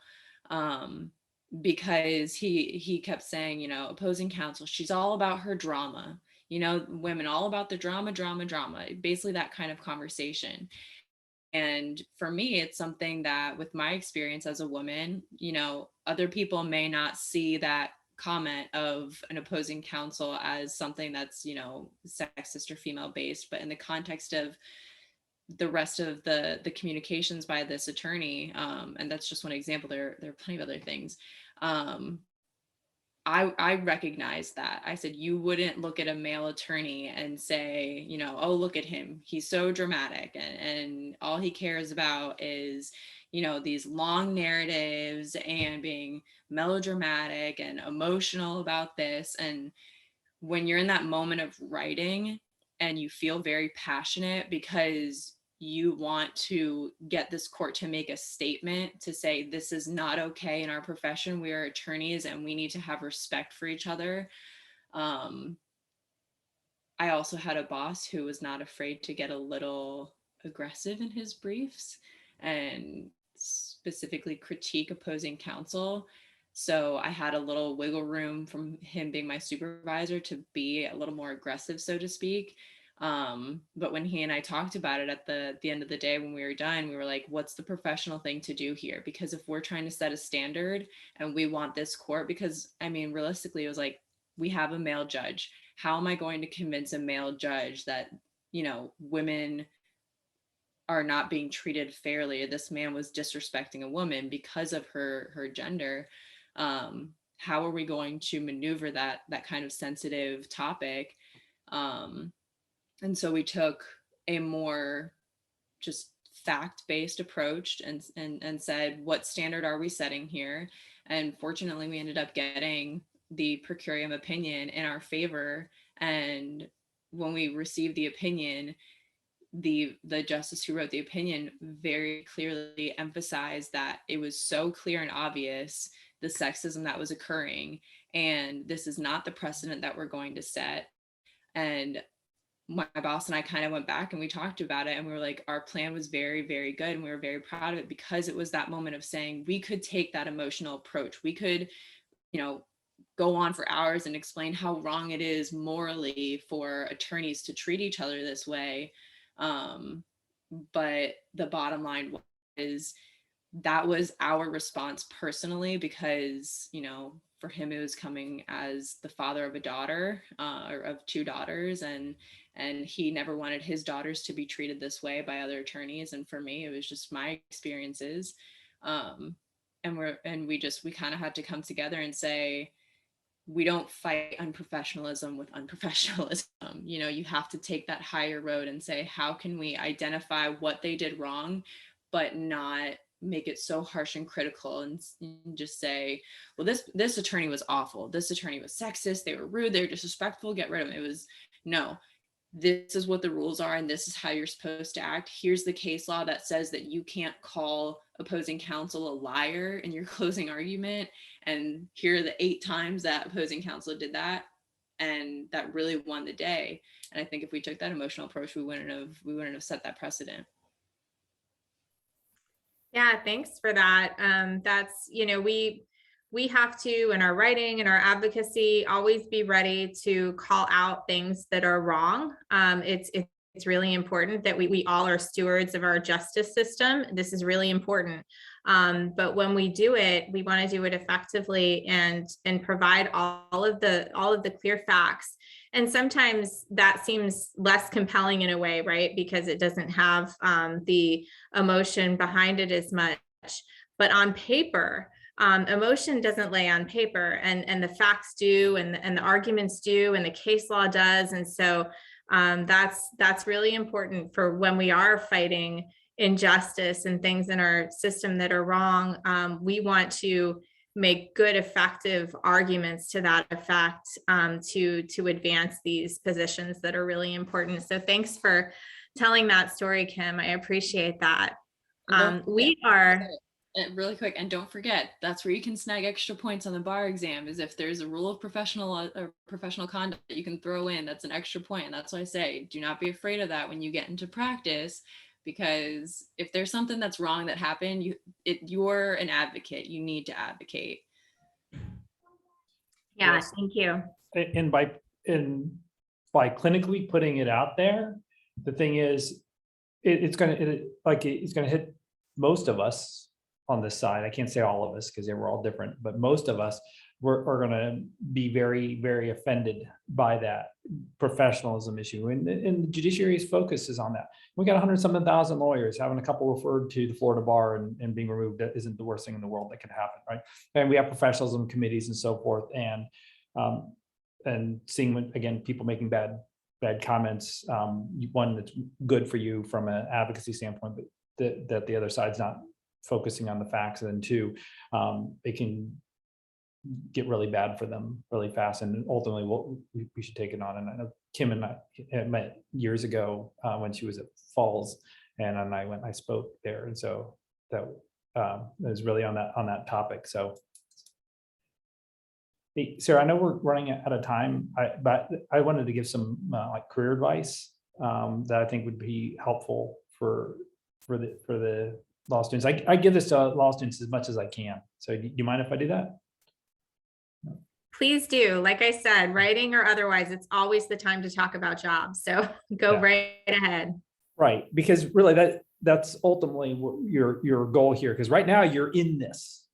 Because he kept saying, opposing counsel, she's all about her drama, women all about the drama, basically that kind of conversation. And for me, it's something that, with my experience as a woman, other people may not see that comment of an opposing counsel as something that's, sexist or female based, but in the context of the rest of the communications by this attorney, and that's just one example, there are plenty of other things. I recognized that. I said, you wouldn't look at a male attorney and say, oh, look at him, he's so dramatic, and all he cares about is, these long narratives and being melodramatic and emotional about this. And when you're in that moment of writing and you feel very passionate because you want to get this court to make a statement to say, this is not okay in our profession, we are attorneys and we need to have respect for each other. I also had a boss who was not afraid to get a little aggressive in his briefs and specifically critique opposing counsel. So I had a little wiggle room from him being my supervisor to be a little more aggressive, so to speak. But when he and I talked about it at the end of the day, when we were done, we were like, what's the professional thing to do here? Because if we're trying to set a standard and we want this court, because realistically, it was like, we have a male judge. How am I going to convince a male judge that, women are not being treated fairly? This man was disrespecting a woman because of her gender. How are we going to maneuver that kind of sensitive topic? And so we took a more just fact-based approach and said, what standard are we setting here? And fortunately, we ended up getting the per curiam opinion in our favor. And when we received the opinion, the justice who wrote the opinion very clearly emphasized that it was so clear and obvious the sexism that was occurring, and this is not the precedent that we're going to set. And my boss and I kind of went back and we talked about it, and we were like, our plan was very, very good, and we were very proud of it, because it was that moment of saying we could take that emotional approach. We could, go on for hours and explain how wrong it is morally for attorneys to treat each other this way. But the bottom line was that was our response personally, because, for him, it was coming as the father of a daughter, or of two daughters, and he never wanted his daughters to be treated this way by other attorneys. And for me, it was just my experiences. And we kind of had to come together and say, we don't fight unprofessionalism with unprofessionalism. You have to take that higher road and say, how can we identify what they did wrong, but not make it so harsh and critical, and just say, well, this attorney was awful, this attorney was sexist, they were rude, they were disrespectful, get rid of them. It was, no, this is what the rules are and this is how you're supposed to act. Here's the case law that says that you can't call opposing counsel a liar in your closing argument, and here are the 8 times that opposing counsel did that, and that really won the day. And I think if we took that emotional approach, we wouldn't have set that precedent. Yeah, thanks for that. That's, we have to, in our writing and our advocacy, always be ready to call out things that are wrong. It's really important that we all are stewards of our justice system. This is really important. But when we do it, we want to do it effectively and provide all of the clear facts. And sometimes that seems less compelling in a way, right? Because it doesn't have the emotion behind it as much. But on paper, emotion doesn't lay on paper, and the facts do, and the arguments do, and the case law does. And so that's really important for when we are fighting injustice and things in our system that are wrong. We want to make good, effective arguments to that effect, to advance these positions that are really important. So thanks for telling that story, Kim. I appreciate that. We are. And really quick, and don't forget, that's where you can snag extra points on the bar exam, is if there's a rule of professional conduct that you can throw in, that's an extra point. And that's why I say, do not be afraid of that when you get into practice, because if there's something that's wrong that happened, you're an advocate, you need to advocate. Yeah, Yes. thank you. And by clinically putting it out there, the thing is, it's going to hit most of us on this side. I can't say all of us because they were all different, but most of us are going to be very, very offended by that professionalism issue. And the judiciary's focus is on that. We got 100-something thousand lawyers, having a couple referred to the Florida bar and being removed, that isn't the worst thing in the world that could happen, right? And we have professionalism committees and so forth. And seeing when, again, people making bad comments, one that's good for you from an advocacy standpoint, but that the other side's not focusing on the facts, and then two, it can get really bad for them really fast, and ultimately we should take it on. And I know Kim and I had met years ago when she was at Falls, and I spoke there, and so that was really on that topic. So hey, Sarah, I know we're running out of time, but I wanted to give some like career advice that I think would be helpful for the law students. I give this to law students as much as I can. So do you mind if I do that? Please do. Like I said, writing or otherwise, it's always the time to talk about jobs. So go right ahead. Right, because really that's ultimately what your goal here. Because right now you're in this.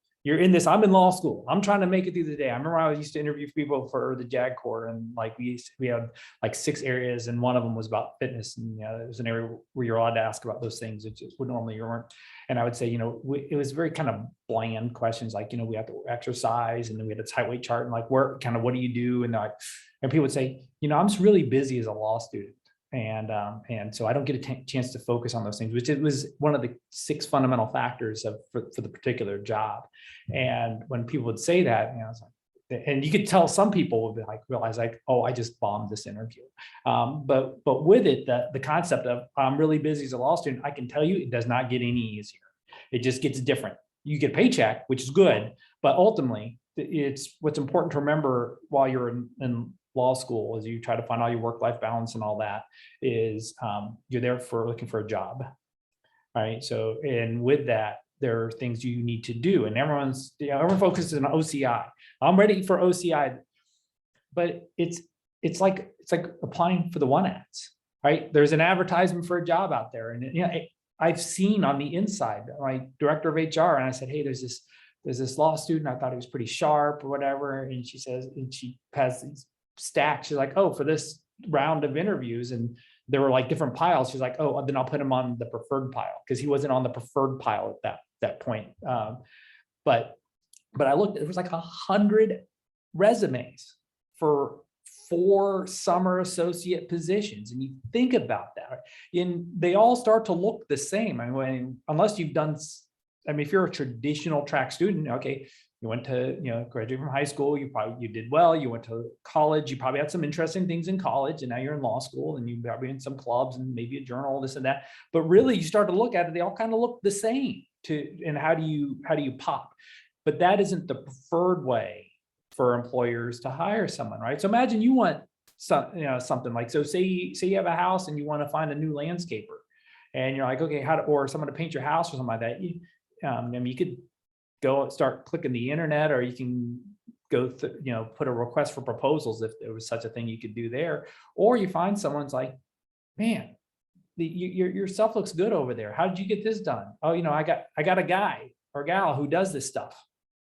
I'm in law school. I'm trying to make it through the day. I remember I used to interview people for the JAG Corps, and like we had like 6 areas, and one of them was about fitness. And it was an area where you're allowed to ask about those things, which would normally you weren't. And I would say, it was very kind of bland questions, like, we have to exercise, and then we had a tight weight chart, and like, what do you do? And people would say, I'm just really busy as a law student. And so I don't get a chance to focus on those things, which it was one of the 6 fundamental factors for the particular job. And when people would say that, I was like, and you could tell some people would be like, realize like, oh, I just bombed this interview. But with it, the concept of I'm really busy as a law student, I can tell you it does not get any easier. It just gets different. You get a paycheck, which is good, but ultimately it's what's important to remember while you're in law school, as you try to find all your work-life balance and all that, is you're there for looking for a job, right? So, and with that, there are things you need to do, and everyone focuses on OCI. I'm ready for OCI, but it's like applying for the one ads, right? There's an advertisement for a job out there, and I've seen on the inside, my director of HR, and I said, hey, there's this law student. I thought he was pretty sharp or whatever, and she says, and she has these stacks. She's like, oh, for this round of interviews, and there were like different piles. She's like, oh, then I'll put him on the preferred pile, because he wasn't on the preferred pile at that point. But I looked, it was like 100 resumes for 4 summer associate positions. And you think about that, and they all start to look the same. I mean, unless you've done, if you're a traditional track student, okay, you went to, graduate from high school, you did well, you went to college, you probably had some interesting things in college, and now you're in law school, and you're probably in some clubs and maybe a journal, this and that. But really, you start to look at it, they all kind of look the same and how do you pop? But that isn't the preferred way for employers to hire someone, right? So imagine you want something like, so say you have a house and you want to find a new landscaper, and you're like, okay, or someone to paint your house or something like that. You could go start clicking the internet, or you can go put a request for proposals if there was such a thing you could do there. Or you find someone's like, man, your stuff looks good over there. How did you get this done? Oh, I got a guy or gal who does this stuff.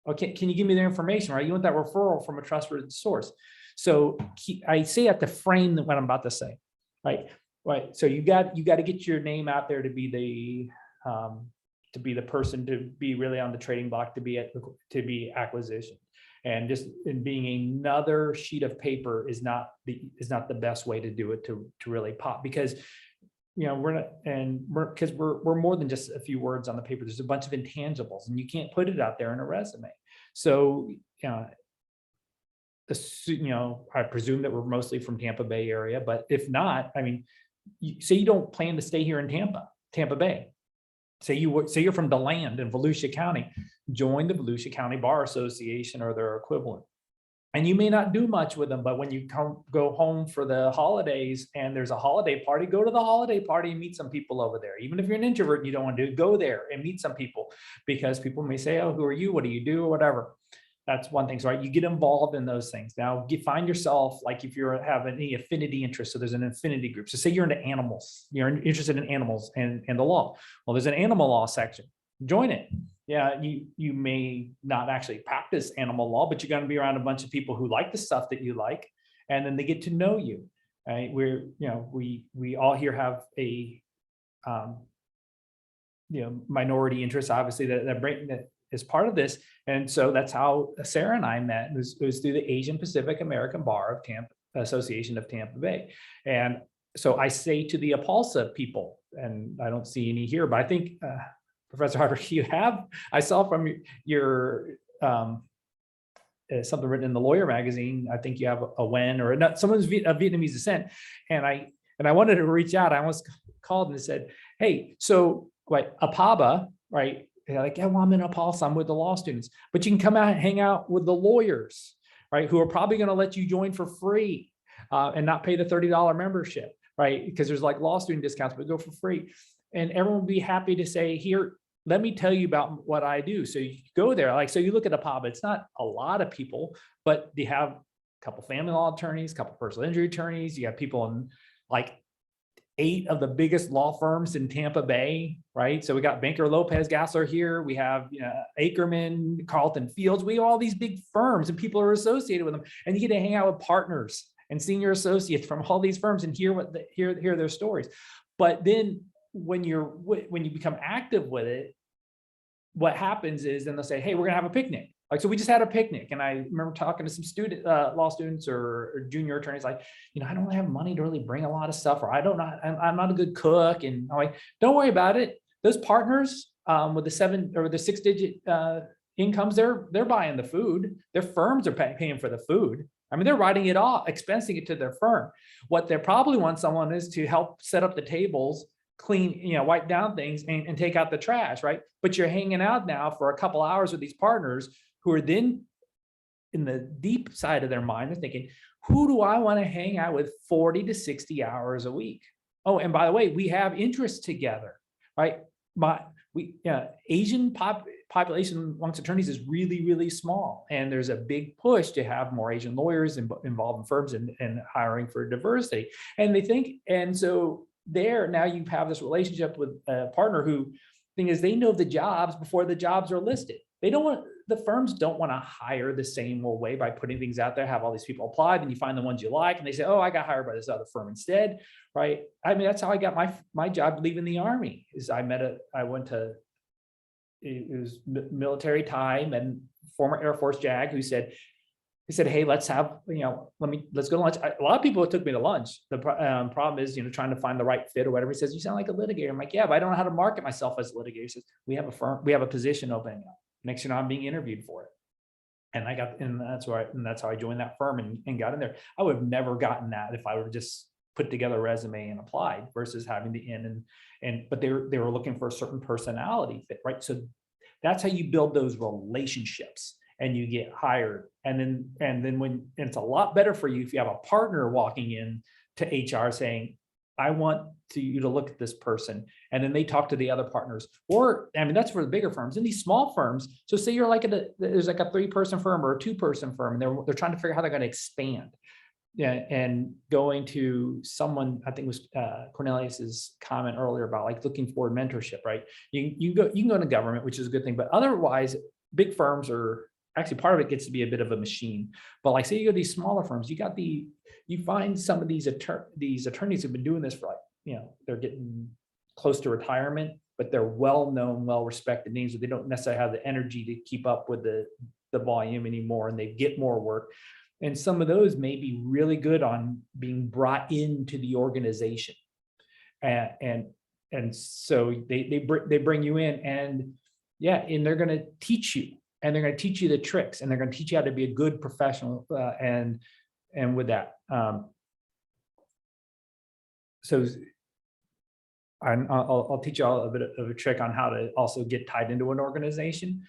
Okay, can you give me their information? Right, you want that referral from a trustworthy source. So I say at the frame that what I'm about to say, right? So you got to get your name out there to be the person to be really on the trading block, to be acquisition. And being another sheet of paper is not the best way to do it to really pop, because we're more than just a few words on the paper. There's a bunch of intangibles, and you can't put it out there in a resume. So I presume that we're mostly from Tampa Bay area, but if not, I mean, say you don't plan to stay here in Tampa Bay. Say you're from DeLand in Volusia County, join the Volusia County Bar Association or their equivalent. And you may not do much with them, but when you go home for the holidays and there's a holiday party, go to the holiday party and meet some people over there. Even if you're an introvert and you don't want to go there and meet some people, because people may say, oh, who are you? What do you do? Or whatever. That's one thing. So, right, you get involved in those things. Now, find yourself, like if you have any affinity interest, so there's an affinity group. So say you're into animals, you're interested in animals and the law. Well, there's an animal law section. Join it. Yeah, you may not actually practice animal law, but you're going to be around a bunch of people who like the stuff that you like, and then they get to know you. Right? We all here have a minority interest, obviously, that is part of this. And so that's how Sarah and I met. It was through the Asian Pacific American Bar of Tampa Association of Tampa Bay. And so I say to the APALSA people, and I don't see any here, but I think Professor Harder, I saw from your something written in the Lawyer magazine. I think you have a Wen or not, someone's of Vietnamese descent. And I wanted to reach out. I almost called and said, hey, so like APABA, right? They're like, yeah, well, I'm in APALSA, I'm with the law students, but you can come out and hang out with the lawyers, right? Who are probably going to let you join for free and not pay the $30 membership, right? Because there's like law student discounts, but go for free. And everyone will be happy to say, here, let me tell you about what I do. So you go there, so you look at APABA, it's not a lot of people, but they have a couple family law attorneys, a couple personal injury attorneys. You have people in like 8 of the biggest law firms in Tampa Bay, right? So we got Banker Lopez Gassler here. We have Ackerman, Carlton Fields. We have all these big firms and people are associated with them. And you get to hang out with partners and senior associates from all these firms and hear their stories. But then when you become active with it, what happens is then they'll say, hey, we're gonna have a picnic. Like, so we just had a picnic. And I remember talking to some law students or junior attorneys, like, I don't have money to really bring a lot of stuff, or I'm not a good cook. And I'm like, don't worry about it. Those partners with the 7 or the 6-digit incomes, they're buying the food. Their firms are paying for the food. I mean, they're writing it off, expensing it to their firm. What they probably want someone is to help set up the tables, clean, wipe down things and take out the trash, right? But you're hanging out now for a couple hours with these partners who are then in the deep side of their mind, they're thinking, who do I want to hang out with 40 to 60 hours a week? Oh, and by the way, we have interests together, right? Asian population amongst attorneys is really, really small. And there's a big push to have more Asian lawyers involved in firms and hiring for diversity. And they think, and so now you have this relationship with a partner who, thing is, they know the jobs before the jobs are listed. The firms don't want to hire the same old way by putting things out there, have all these people apply, then you find the ones you like, and they say, oh, I got hired by this other firm instead, right? I mean, that's how I got my job leaving the Army, is it was military time, and former Air Force JAG who said, hey, let's have, let's go to lunch. A lot of people took me to lunch. The problem is, trying to find the right fit or whatever. He says, you sound like a litigator. I'm like, yeah, but I don't know how to market myself as a litigator. He says, we have a position opening up. Next thing you know, I'm being interviewed for it. And that's how I joined that firm and got in there. I would have never gotten that if I would have just put together a resume and applied versus having the but they were looking for a certain personality fit, right? So that's how you build those relationships and you get hired. And then when it's a lot better for you if you have a partner walking in to HR saying, I want you to look at this person. And then they talk to the other partners. Or, I mean, that's for the bigger firms. In these small firms, so say you're like there's like a 3-person firm or a 2-person firm, and they're trying to figure out how they're going to expand. Yeah, and going to someone, I think it was Cornelius's comment earlier about like looking for mentorship, right? You can go to government, which is a good thing, but otherwise, big firms are actually, part of it gets to be a bit of a machine. But like, say you go to these smaller firms, you find some of these attorneys who've been doing this for like, they're getting close to retirement, but they're well-known, well-respected names, but they don't necessarily have the energy to keep up with the volume anymore, and they get more work. And some of those may be really good on being brought into the organization. And so they bring you in, and they're going to teach you, and they're going to teach you the tricks, and they're going to teach you how to be a good professional. And with that, so I'll teach you all a bit of a trick on how to also get tied into an organization.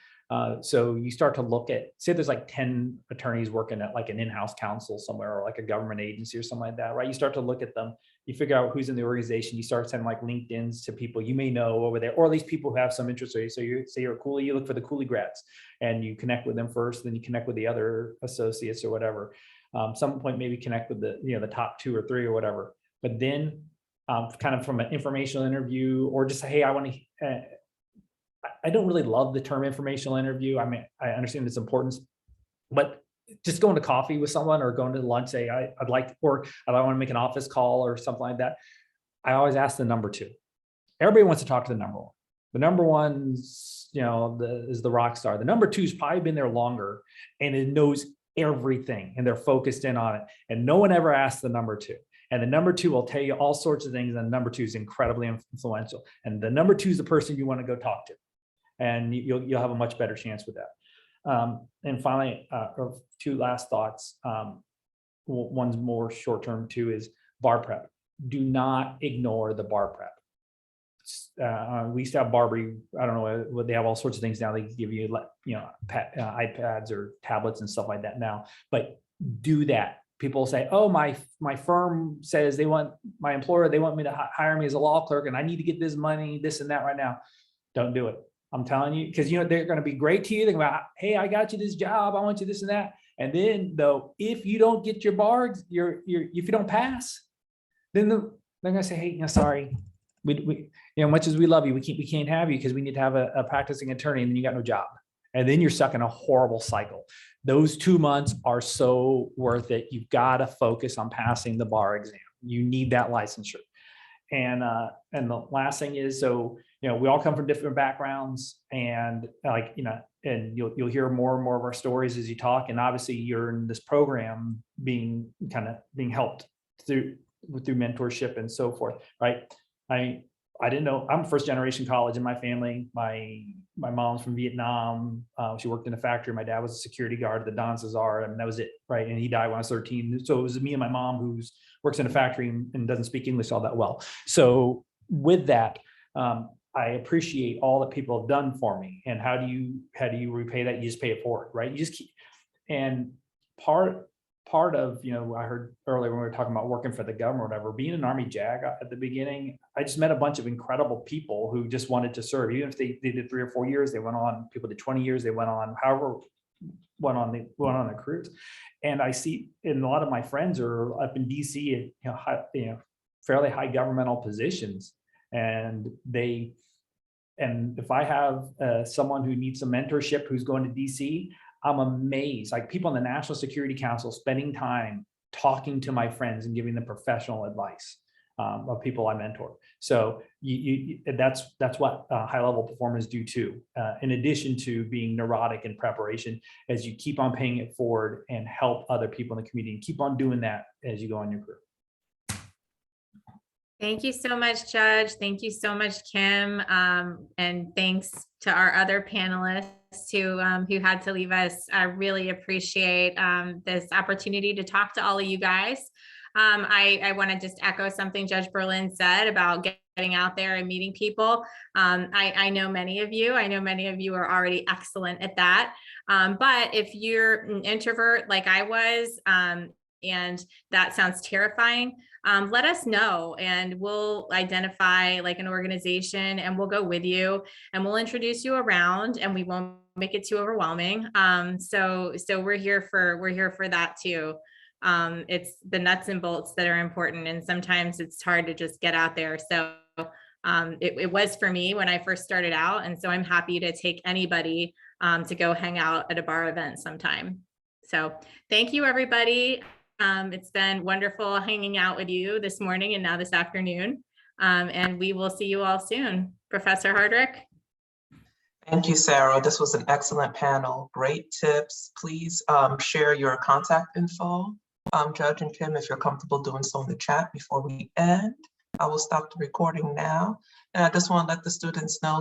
So you start to look at, say there's like 10 attorneys working at like an in-house counsel somewhere, or like a government agency or something like that, right? You start to look at them, you figure out who's in the organization, you start sending like LinkedIns to people you may know over there, or at least people who have some interest. So you say you're a Cooley, you look for the Cooley grads, and you connect with them first, then you connect with the other associates or whatever. Some point maybe connect with the top 2 or 3 or whatever. But then kind of from an informational interview, or just say, hey, I don't really love the term informational interview. I mean, I understand its importance, but just going to coffee with someone or going to lunch, say I'd like, or I want to make an office call or something like that. I always ask the number 2. Everybody wants to talk to the number 1. The number 1's, is the rock star. The number 2's probably been there longer, and it knows everything, and they're focused in on it. And no one ever asks the number 2. And the number 2 will tell you all sorts of things. And the number 2 is incredibly influential. And the number 2 is the person you want to go talk to. And you'll have a much better chance with that. And finally, 2 last thoughts. One's more short-term, 2 is bar prep. Do not ignore the bar prep. We used to have Barbary, I don't know what they have, all sorts of things now. They give you iPads or tablets and stuff like that now, but do that. People say, oh, my firm says my employer, they want me to hire me as a law clerk, and I need to get this money, this and that right now. Don't do it. I'm telling you, because they're going to be great to you. They're going to, hey, I got you this job, I want you this and that. And then though, if you don't get your bar, if you don't pass, then they're going to say, hey, sorry, we much as we love you, we can't have you because we need to have a practicing attorney, and then you got no job. And then you're stuck in a horrible cycle. Those 2 months are so worth it. You've got to focus on passing the bar exam. You need that licensure. And the last thing is, so, we all come from different backgrounds, and and you'll hear more and more of our stories as you talk. And obviously you're in this program being helped through mentorship and so forth, right? I didn't know, I'm first generation college in my family. My mom's from Vietnam. She worked in a factory. My dad was a security guard at the Don Cesar, and that was it, right? And he died when I was 13. So it was me and my mom, who works in a factory and doesn't speak English all that well. So with that, I appreciate all that people have done for me. And how do you repay that? You just pay it forward, right? You just keep, and part of, I heard earlier when we were talking about working for the government or whatever, being an Army JAG at the beginning, I just met a bunch of incredible people who just wanted to serve. Even if they did 3 or 4 years, they went on, people did 20 years, they went on, however, went on the careers. And I see, and a lot of my friends are up in DC in, fairly high governmental positions. And if I have someone who needs some mentorship, who's going to DC, I'm amazed, like people in the National Security Council spending time talking to my friends and giving them professional advice of people I mentor. So that's what high-level performers do too. In addition to being neurotic in preparation, as you keep on paying it forward and help other people in the community, and keep on doing that as you go on your career. Thank you so much, Judge. Thank you so much, Kim. And thanks to our other panelists who had to leave us. I really appreciate this opportunity to talk to all of you guys. I want to just echo something Judge Berlin said about getting out there and meeting people. I know many of you. I know many of you are already excellent at that. But if you're an introvert like I was, and that sounds terrifying, let us know and we'll identify like an organization and we'll go with you and we'll introduce you around and we won't make it too overwhelming. So we're here for that too. It's the nuts and bolts that are important, and sometimes it's hard to just get out there. So it was for me when I first started out, and so I'm happy to take anybody to go hang out at a bar event sometime. So thank you, everybody. It's been wonderful hanging out with you this morning and now this afternoon. And we will see you all soon. Professor Hardrick. Thank you, Sarah. This was an excellent panel. Great tips. Please share your contact info, Judge and Kim, if you're comfortable doing so in the chat before we end. I will stop the recording now. And I just want to let the students know